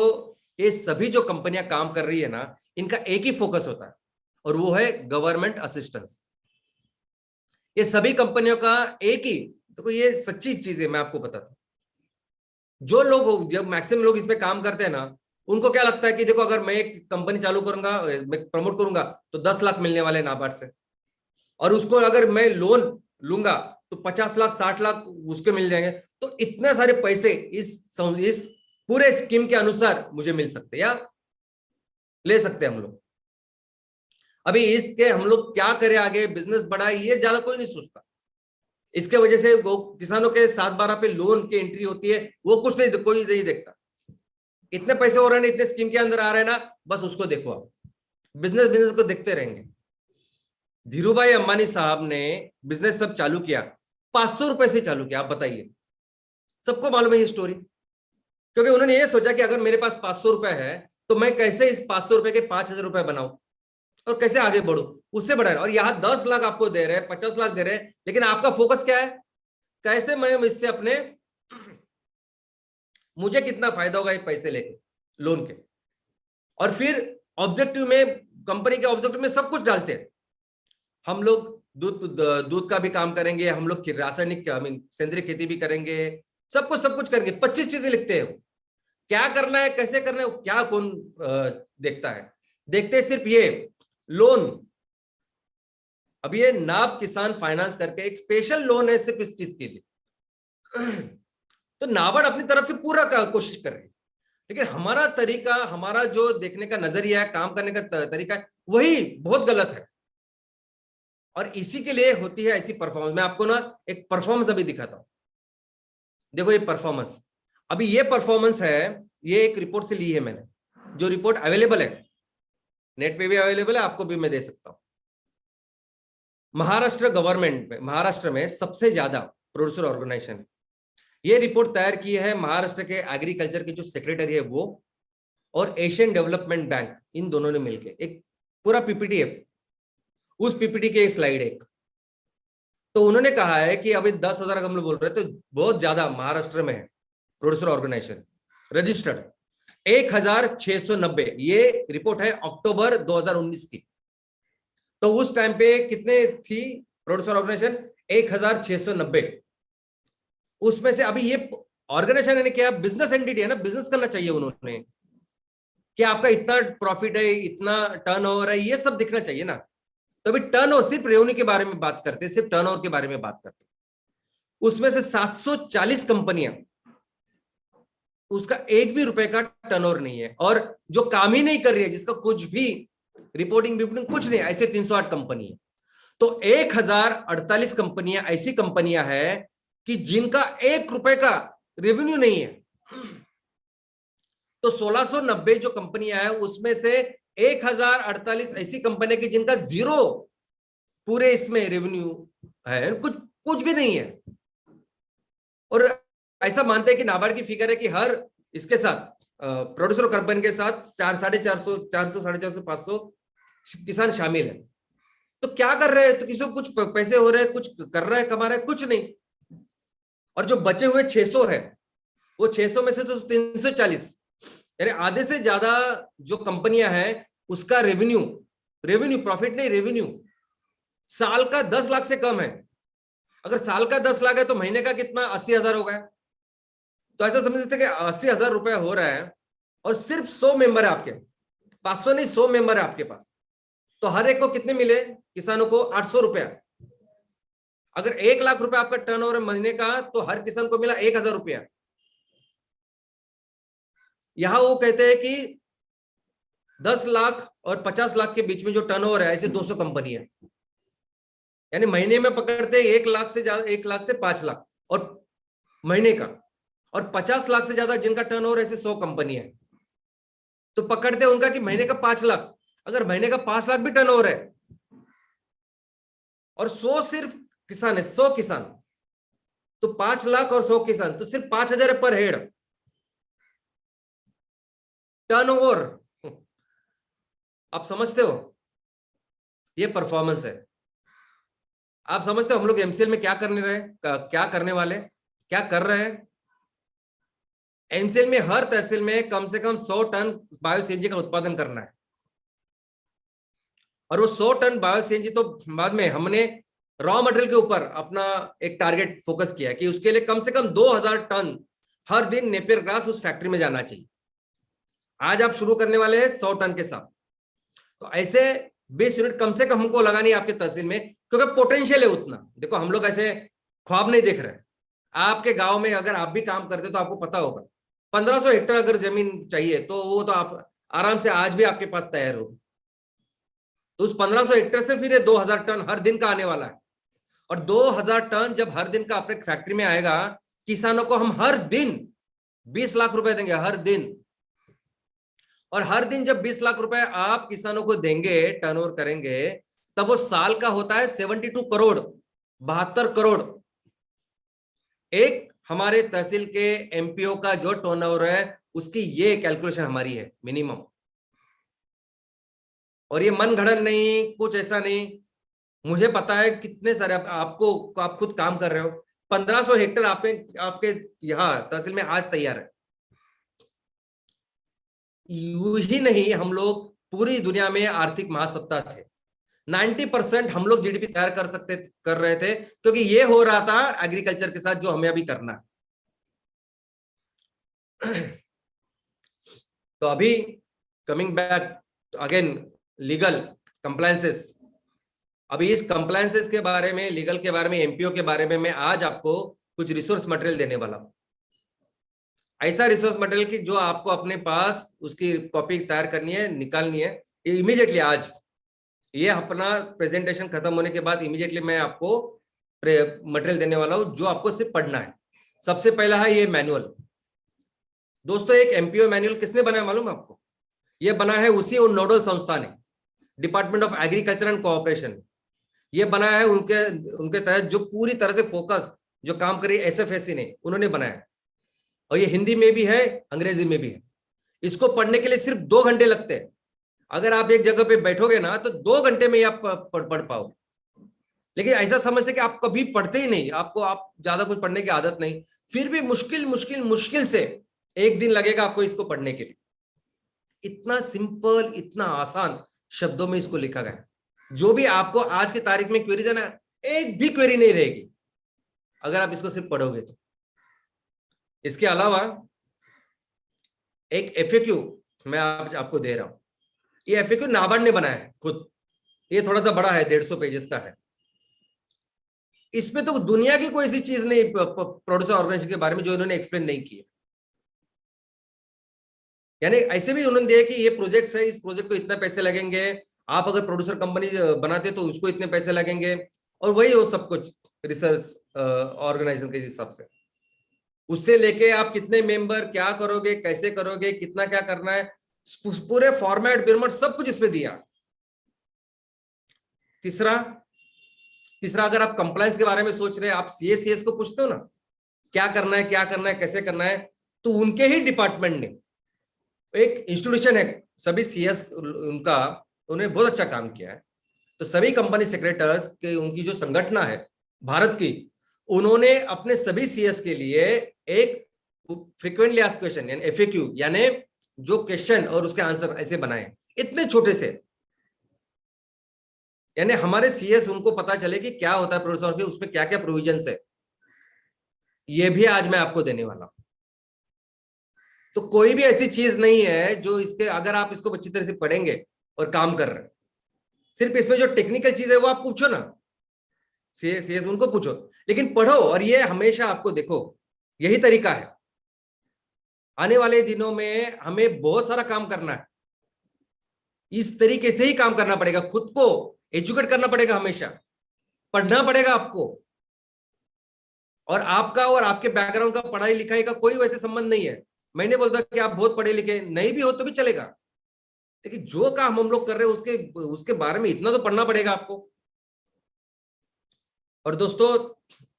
ये सभी जो कंपनियां काम कर रही है ना, इनका एक ही फोकस होता है, और वो है गवर्नमेंट असिस्टेंस। ये सभी कंपनियों का एक ही, देखो ये सच्ची चीज है, मैं आपको बताता हूं। जो लोग, जब मैक्सिमम लोग इसमें काम करते हैं ना, उनको क्या लगता है कि देखो अगर मैं एक कंपनी चालू करूंगा, मैं प्रमोट करूंगा, तो 10 लाख मिलने वाले नाबार्ड से, और उसको अगर मैं लोन लूंगा तो 50 लाख 60 लाख उसके मिल जाएंगे। तो इतने सारे पैसे इस पूरे स्कीम के अनुसार मुझे मिल सकते हैं या ले सकते हैं हम लोग। अभी इसके हम लोग क्या करें आगे, बिजनेस बढ़ाए, ये ज्यादा कोई नहीं सोचता। इसके वजह से वो किसानों के 7/12 पे लोन की एंट्री होती है, वो कुछ नहीं, कोई नहीं देखता। इतने पैसे हो रहे हैं, इतने स्कीम के अंदर आ रहे हैं ना, बस उसको देखो आप, बिजनेस को देखते रहेंगे। धीरूभाई अंबानी साहब ने बिजनेस सब चालू किया 500 रुपए से चालू किया। आप बताइए, सबको मालूम है ये स्टोरी, क्योंकि उन्होंने ये सोचा कि अगर मेरे पास 500 रुपए है तो मैं कैसे इस 500 रुपए के 5,000 रुपए बनाऊं और कैसे आगे बढ़ू, उससे बढ़ा रहा। और यहाँ 10 लाख आपको दे रहे हैं, 50 लाख दे रहे हैं, लेकिन आपका फोकस क्या है, कैसे मैं इससे अपने, मुझे कितना फायदा होगा ये पैसे लेके लोन के। और फिर ऑब्जेक्टिव में, कंपनी के ऑब्जेक्टिव में सब कुछ डालते हैं। हम लोग दूध का भी काम करेंगे, हम लोग रासायनिक सेंद्रीय खेती भी करेंगे, सब कुछ करेंगे। 25 चीजें लिखते हैं। क्या करना है, कैसे करना है, क्या कौन देखता है, देखते सिर्फ ये लोन। अब ये नाब किसान फाइनेंस करके एक स्पेशल लोन है सिर्फ इस चीज के लिए। तो नाबार्ड अपनी तरफ से पूरा कोशिश कर रही है, लेकिन हमारा तरीका, हमारा जो देखने का नजरिया है, काम करने का तरीका है, वही बहुत गलत है। और इसी के लिए होती है ऐसी परफॉर्मेंस। मैं आपको ना एक परफॉर्मेंस अभी दिखाता हूं, देखो ये परफॉर्मेंस। अभी ये परफॉर्मेंस है, ये एक रिपोर्ट से ली है मैंने, जो रिपोर्ट अवेलेबल है, नेट पे भी अवेलेबल है, आपको भी मैं दे सकता हूं। महाराष्ट्र गवर्नमेंट में, महाराष्ट्र में सबसे ज्यादा प्रोड्यूसर ऑर्गेनाइजेशन, ये रिपोर्ट तैयार की है महाराष्ट्र के एग्रीकल्चर के जो सेक्रेटरी है वो, और एशियन डेवलपमेंट बैंक, इन दोनों ने मिलकर एक पूरा पीपीटी है। उस पीपीटी के एक स्लाइड एक, तो उन्होंने कहा है कि अभी 10,000 हम लोग बोल रहे हैं, तो बहुत ज्यादा महाराष्ट्र में है प्रोड्यूसर ऑर्गेनाइजेशन रजिस्टर्ड 1,690। ये रिपोर्ट है अक्टूबर 2019 की। तो उस टाइम पे कितने थी प्रोड्यूसर ऑर्गेनाइजेशन, 1,690। उसमें से अभी ये ऑर्गेनाइजेशन ने क्या, बिजनेस एंटिटी है ना, बिजनेस करना चाहिए उन्होंने, कि आपका इतना प्रॉफिट है, इतना टर्नओवर है, ये सब दिखना चाहिए ना। तो अभी टर्नओवर, सिर्फ रेवेन्यू के बारे में बात करते, सिर्फ टर्नओवर के बारे में बात करते, उसमें से 740 कंपनियां, उसका एक भी रुपए का टर्नओवर नहीं है, और जो काम ही नहीं कर रही है, जिसका कुछ भी रिपोर्टिंग कुछ नहीं, ऐसे 308 कंपनी है। तो 1,048 कंपनियां ऐसी कंपनियां हैं कि जिनका 1 रुपए का रेवेन्यू नहीं है। तो 1690 जो कंपनियां हैं उसमें से 1,048 ऐसी कंपनियां की जिनका जीरो पूरे इसमें रेवेन्यू है, कुछ भी नहीं है। और ऐसा मानते हैं कि नाबार्ड की फिगर है कि हर इसके साथ प्रोड्यूसर कंपनी के साथ 450, 400, 450, 500 किसान शामिल है। तो क्या कर रहे हैं, तो किसी को कुछ पैसे हो रहे हैं, कुछ कर रहा है, कमा रहा है, कुछ नहीं। और जो बचे हुए 600 है, वो 600 में से तो 340, यानी आधे से ज्यादा जो कंपनियां हैं उसका रेवेन्यू प्रॉफिट नहीं, रेवेन्यू साल का 10 लाख से कम है। अगर साल का 10 लाख है तो महीने का कितना, 80,000 हो गया। तो ऐसा समझ सकते कि 80,000 रुपए हो रहा है, और सिर्फ 100 मेंबर है आपके, 500 नहीं, 100 मेंबर है आपके पास। तो हर एक को कितने मिले, किसानों को 800 रुपया। अगर 1 लाख रुपए आपका टर्नओवर है महीने का, तो हर किसान को मिला 1,000 रुपया। यहां वो कहते हैं कि 10 लाख और 50 लाख के बीच में जो टर्नओवर है, ऐसे 200 कंपनी है, यानी महीने में पकड़ते 1 लाख से ज्यादा, 1 लाख से 5 लाख और महीने का, और 50 लाख से ज्यादा जिनका टर्नओवर ऐसे 100 कंपनी है, तो पकड़ते उनका कि महीने का 5 लाख। अगर महीने का 5 लाख भी टर्नओवर है और 100 सिर्फ किसान है, 100 किसान, तो 5 लाख और 100 किसान, तो सिर्फ 5,000 है पर हेड टर्नओवर। आप समझते हो, ये परफॉर्मेंस है। आप समझते हो हम लोग एमसीएल में क्या करने वाले, क्या कर रहे हैं। एमसीएल में हर तहसील में कम से कम 100 टन बायो सीएनजी का उत्पादन करना है, और वो 100 टन बायो सीएनजी तो बाद में हमने रॉ मटेरियल के ऊपर अपना एक टारगेट फोकस किया कि उसके लिए कम से कम 2,000 टन हर दिन नेपियर ग्रास उस फैक्ट्री में जाना चाहिए। आज आप शुरू करने वाले हैं 100 टन के साथ, तो ऐसे 20 यूनिट कम से कम हमको लगानी है आपके तहसील में, क्योंकि पोटेंशियल है उतना। देखो हम लोग ऐसे ख्वाब नहीं देख रहे। आपके गांव में अगर आप भी काम करते तो आपको पता होगा, 1500 हेक्टेयर अगर जमीन चाहिए तो वो तो आप आराम से आज भी आपके पास तैयार हो। तो उस 1500 हेक्टेयर से फिर 2000 टन हर दिन का आने वाला है। और 2000 टन जब हर दिन का अपने फैक्ट्री में आएगा, किसानों को हम हर दिन 20 लाख रुपए देंगे हर दिन। और हर दिन जब 20 लाख रुपए आप किसानों को देंगे, टर्नओवर करेंगे, तब वो साल का होता है 72 करोड़, 72 करोड़। एक हमारे तहसील के एमपीओ का जो टर्नओवर है, उसकी ये कैलकुलेशन हमारी है मिनिमम। और ये मन घड़न नहीं, कुछ ऐसा नहीं, मुझे पता है कितने सारे आपको आप खुद काम कर रहे हो। 1500 हेक्टेयर आपके यहाँ तहसील में आज तैयार है। यू ही नहीं, हम लोग पूरी दुनिया में आर्थिक महासत्ता थे। 90% हम लोग जीडीपी तैयार कर रहे थे, क्योंकि ये हो रहा था एग्रीकल्चर के साथ जो हमें अभी करना है। तो अभी coming back again, legal compliances. अभी इस कंप्लायंसेस के बारे में, लीगल के बारे में, एमपीओ के बारे में मैं आज आपको कुछ रिसोर्स मटेरियल देने वाला हूं। ऐसा रिसोर्स मटेरियल की जो आपको अपने पास उसकी कॉपी तैयार करनी है, निकालनी है इमीडिएटली। आज ये अपना प्रेजेंटेशन खत्म होने के बाद इमीडिएटली मैं आपको मटेरियल देने वाला हूं, जो आपको सिर्फ पढ़ना है। सबसे पहला है ये मैनुअल। दोस्तों, एक एमपीओ मैनुअल किसने बनाया मालूम है आपको? ये बना है उसी नोडल संस्था ने, department of agriculture and cooperation. ये बनाया है उनके तहत जो पूरी तरह से फोकस जो काम करी एसएफएससी ने, उन्होंने बनाया। और ये हिंदी में भी है, अंग्रेजी में भी है। इसको पढ़ने के लिए सिर्फ 2 घंटे लगते हैं। अगर आप एक जगह पे बैठोगे ना तो 2 घंटे में ही आप पढ़ पाओगे। लेकिन ऐसा समझते कि आप कभी पढ़ते ही नहीं, आप ज्यादा कुछ पढ़ने की आदत नहीं, फिर भी मुश्किल से 1 दिन लगेगा आपको इसको पढ़ने के लिए। इतना सिंपल, इतना आसान शब्दों में इसको लिखा गया। जो भी आपको आज की तारीख में क्वेरीज है ना, एक भी क्वेरी नहीं रहेगी अगर आप इसको सिर्फ पढ़ोगे तो। इसके अलावा एक एफएक्यू मैं आपको दे रहा हूं। ये एफएक्यू नाबार्ड ने बनाया है खुद। ये थोड़ा सा बड़ा है, 150 पेजेस का है। इसमें तो दुनिया की कोई ऐसी चीज नहीं प्रोड्यूसर ऑर्गेनाइजेशन के बारे में जो इन्होंने एक्सप्लेन नहीं की है। यानी ऐसे भी उन्होंने दिया कि ये प्रोजेक्ट है, इस प्रोजेक्ट को इतने पैसे लगेंगे, आप अगर प्रोड्यूसर कंपनी बनाते तो उसको इतने पैसे लगेंगे, और वही हो सब कुछ रिसर्च ऑर्गेनाइजेशन के हिसाब से। उससे लेके आप कितने मेंबर, क्या करोगे, कैसे करोगे, कितना क्या करना है, पूरे फॉर्मेट बिरमट सब कुछ इसमें दिया। तीसरा अगर आप कंप्लायंस के बारे में सोच रहे हैं, आप सीएस को पूछते हो ना क्या करना है, क्या करना है, कैसे करना है, तो उनके ही डिपार्टमेंट ने एक इंस्टीट्यूशन है सभी सीएस उनका, उन्होंने बहुत अच्छा काम किया है। तो सभी कंपनी सेक्रेटरीज के उनकी जो संगठन है भारत की, उन्होंने अपने सभी सीएस के लिए एक फ्रीक्वेंटली आस्क्ड क्वेश्चन यानी एफएक्यू, यानी जो क्वेश्चन और उसके आंसर ऐसे बनाए, इतने छोटे से, यानी हमारे सीएस उनको पता चले कि क्या होता है प्रोड्यूसर के, उसमें क्या क्या प्रोविजंस है। ये भी आज मैं आपको देने वाला हूं। तो कोई भी ऐसी चीज नहीं है जो इसके, अगर आप इसको अच्छी तरह से पढ़ेंगे और काम कर रहे हैं, सिर्फ इसमें जो टेक्निकल चीज है वो आप पूछो ना, सीएस उनको पूछो, लेकिन पढ़ो। और ये हमेशा आपको देखो, यही तरीका है। आने वाले दिनों में हमें बहुत सारा काम करना है, इस तरीके से ही काम करना पड़ेगा, खुद को एजुकेट करना पड़ेगा, हमेशा पढ़ना पड़ेगा आपको। और आपका और आपके बैकग्राउंड का, पढ़ाई लिखाई का कोई वैसे संबंध नहीं है। मैंने बोलता कि आप बहुत पढ़े लिखे नहीं भी हो तो भी चलेगा, लेकिन जो काम हम लोग कर रहे हैं उसके बारे में इतना तो पढ़ना पड़ेगा आपको। और दोस्तों,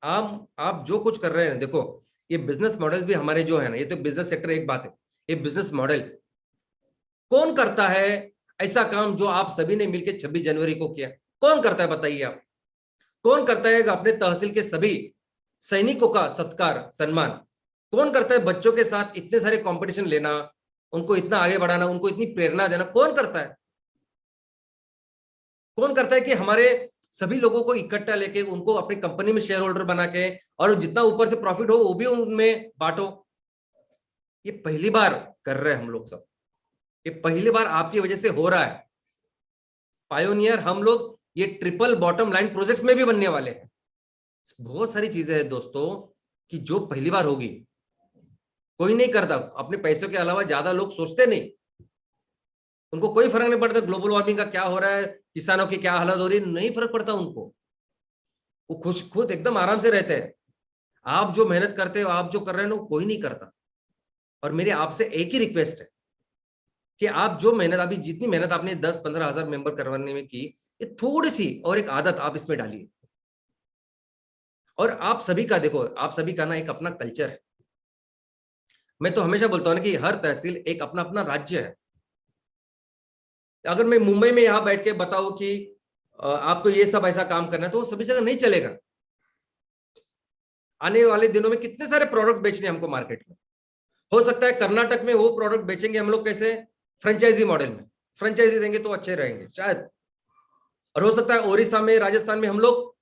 आप जो कुछ कर रहे हैं, देखो ये बिजनेस मॉडल्स भी हमारे जो है ना, ये तो बिजनेस सेक्टर एक बात है, ये बिजनेस मॉडल कौन करता है ऐसा काम जो आप सभी ने मिलकर 26 जनवरी को किया? कौन करता है बताइए आप? कौन करता है अपने तहसील के सभी सैनिकों का सत्कार सम्मान? कौन करता है बच्चों के साथ इतने सारे कंपटीशन लेना, उनको इतना आगे बढ़ाना, उनको इतनी प्रेरणा देना? कौन करता है? कौन करता है कि हमारे सभी लोगों को इकट्ठा लेके उनको अपनी कंपनी में शेयर होल्डर बना के, और जितना ऊपर से प्रॉफिट हो वो भी उनमें बांटो? ये पहली बार कर रहे हैं हम लोग सब, ये पहली बार आपकी वजह से हो रहा है। पायोनियर हम लोग ये ट्रिपल बॉटम लाइन प्रोजेक्ट्स में भी बनने वाले हैं। बहुत सारी चीजें हैं दोस्तों कि जो पहली बार होगी, कोई नहीं करता। अपने पैसों के अलावा ज्यादा लोग सोचते नहीं, उनको कोई फर्क नहीं पड़ता ग्लोबल वार्मिंग का क्या हो रहा है, किसानों की क्या हालत हो रही है, नहीं फर्क पड़ता उनको। वो खुद एकदम आराम से रहते हैं। आप जो मेहनत करते हो, आप जो कर रहे हो, कोई नहीं करता। और मेरी आपसे एक ही रिक्वेस्ट है कि आप जो मेहनत, अभी जितनी मेहनत आपने 10-15 हजार मेंबर करवाने में की, ये थोड़ी सी और एक आदत आप इसमें डालिए। और आप सभी का देखो, आप सभी का ना एक अपना कल्चर है। मैं तो हमेशा बोलता हूं ना कि हर तहसील एक अपना अपना राज्य है। अगर मैं मुंबई में यहां बैठ के बताऊं कि आपको ये सब ऐसा काम करना है, तो वो सभी जगह नहीं चलेगा। आने वाले दिनों में कितने सारे प्रोडक्ट बेचने हमको मार्केट में। हो सकता है कर्नाटक में वो प्रोडक्ट बेचेंगे हम लोग कैसे, फ्रेंचाइजी मॉडल में, फ्रेंचाइजी देंगे तो अच्छे रहेंगे शायद। और हो सकता है ओडिशा में, राजस्थान में हम लोग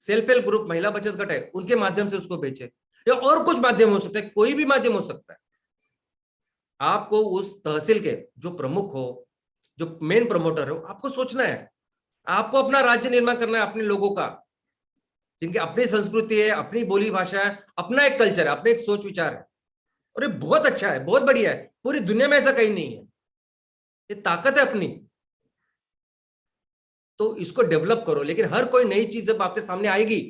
सेल्फ हेल्प ग्रुप, महिला बचत घट है, उनके माध्यम से उसको बेचे, या और कुछ माध्यम हो सकता है, कोई भी माध्यम हो सकता है। आपको उस तहसील के जो प्रमुख हो, जो मेन प्रमोटर हो, आपको सोचना है। आपको अपना राज्य निर्माण करना है, अपने लोगों का, जिनकी अपनी संस्कृति है, अपनी बोली भाषा है, अपना एक कल्चर है, अपने एक सोच विचार है। और ये बहुत अच्छा है, बहुत बढ़िया है। पूरी दुनिया में ऐसा कहीं नहीं है। ये ताकत है अपनी, तो इसको डेवलप करो। लेकिन हर कोई नई चीज जब आपके सामने आएगी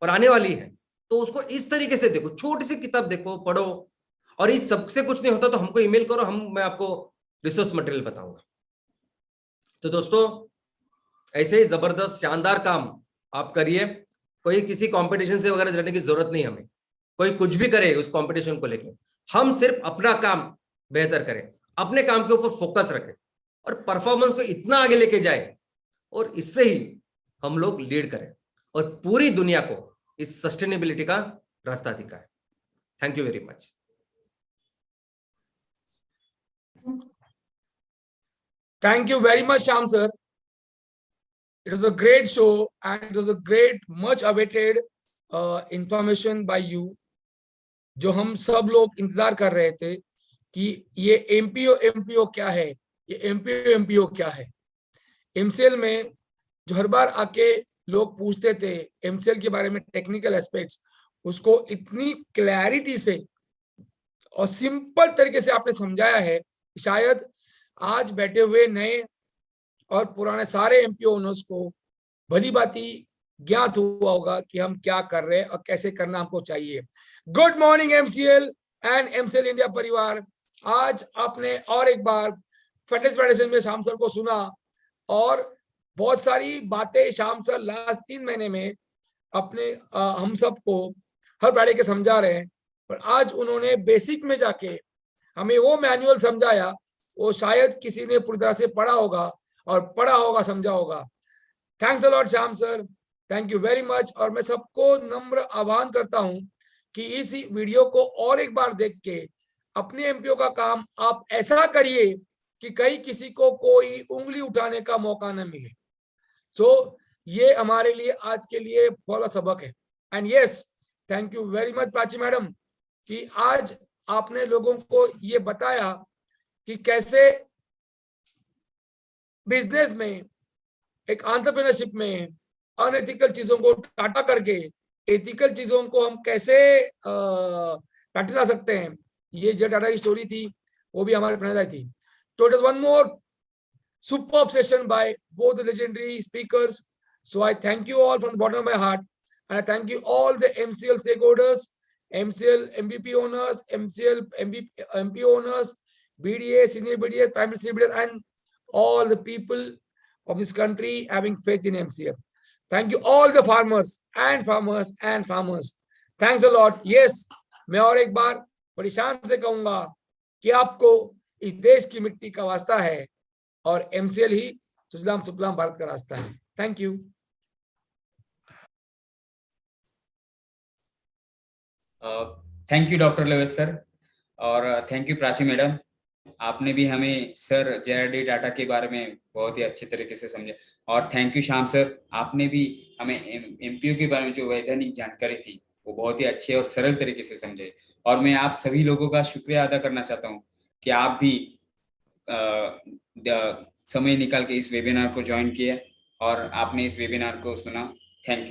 और आने वाली है, तो उसको इस तरीके से देखो, छोटी सी किताब देखो, पढ़ो। और इस सबसे कुछ नहीं होता तो हमको ईमेल करो, मैं आपको रिसोर्स मटेरियल बताऊंगा। तो दोस्तों, ऐसे ही जबरदस्त शानदार काम आप करिए। कोई किसी कंपटीशन से वगैरह लड़ने की जरूरत नहीं हमें। कोई कुछ भी करे उस कंपटीशन को लेकर, हम सिर्फ अपना काम बेहतर करें, अपने काम के ऊपर फोकस रखें, और परफॉर्मेंस को इतना आगे लेके जाए, और इससे ही हम लोग लीड करें और पूरी दुनिया को इस सस्टेनेबिलिटी का रास्ता दिखाएं। Thank you very much. Thank you very much, Sham sir. It was a great show and it was a great, much awaited information by you, जो हम सब लोग इंतजार कर रहे थे कि ये एमपीओ क्या है, ये एमपीओ क्या है। एमसीएल में जो हर बार आके लोग पूछते थे एमसीएल के बारे में टेक्निकल एस्पेक्ट्स, उसको इतनी क्लैरिटी से और सिंपल तरीके से आपने समझाया है, शायद आज बैठे हुए नए और पुराने सारे एमपीओ ओनर्स को भली बाती ज्ञात हुआ होगा कि हम क्या कर रहे हैं और कैसे करना हमको चाहिए। Good morning MCL and MCL India परिवार। आज आपने और एक बार फिटनेस फेडरेशन में श्याम सर को सुना, और बहुत सारी बातें श्याम सर लास्ट 3 महीने में अपने हम सबको हर फ्राइडे के समझा रहे हैं। पर आज उन्होंने बेसिक में जाके हमें वो मैनुअल समझाया, वो शायद किसी ने पूरी तरह से पढ़ा होगा और पढ़ा होगा, समझा होगा। Thanks a lot Shyam sir, thank you very much. और मैं सबको नम्र आह्वान करता हूं कि इस वीडियो को और एक बार देख के अपने एमपीओ का काम आप ऐसा करिए कि कहीं किसी को कोई उंगली उठाने का मौका न मिले। सो ये हमारे लिए आज के लिए बहुत बड़ा सबक है। And yes, thank you very much Prachi madam कि आज आपने लोगों को ये बताया कि कैसे बिजनेस में, एक एंटरप्रेन्योरशिप में अनएथिकल चीजों को टाटा करके एथिकल चीजों को हम कैसे प्रैक्टिस ला सकते हैं। ये जो टाटा की स्टोरी थी वो भी हमारे प्रेरणा थी। तो it is one more superb session by both the legendary speakers. So I thank you all from the bottom of my heart, and I thank you all the MCL stakeholders, MCL MVP owners, MCL MP owners, BDA, senior BDA, primary senior BDA, and all the people of this country having faith in MCL. Thank you all the farmers and farmers and farmers. Thanks a lot. Yes, मैं और एक बार बड़ी शान से कहूंगा कि आपको इस देश की मिट्टी का वास्ता है और एमसीएल ही सुजलाम सुफलाम भारत का रास्ता है। Thank you. Thank you doctor लेवेस सर, और थैंक यू प्राची मैडम। आपने भी हमें सर जे.आर.डी. टाटा के बारे में बहुत ही अच्छे तरीके से समझा। और थैंक यू श्याम सर, आपने भी हमें एमपीओ के बारे में जो वैधानिक जानकारी थी वो बहुत ही अच्छे और सरल तरीके से समझे। और मैं आप सभी लोगों का शुक्रिया अदा करना चाहता हूँ कि आप भी समय निकाल के इस वेबिनार को ज्वाइन किया और आपने इस वेबिनार को सुना। Thank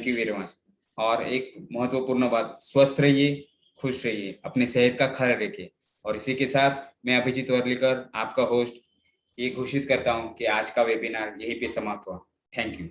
you very much. और एक महत्वपूर्ण बात, स्वस्थ रहिए, खुश रहिए, अपने सेहत का ख्याल रखिए। और इसी के साथ मैं अभिजीत वर्लीकर, आपका होस्ट, ये घोषित करता हूँ कि आज का वेबिनार यहीं पे समाप्त हुआ। Thank you.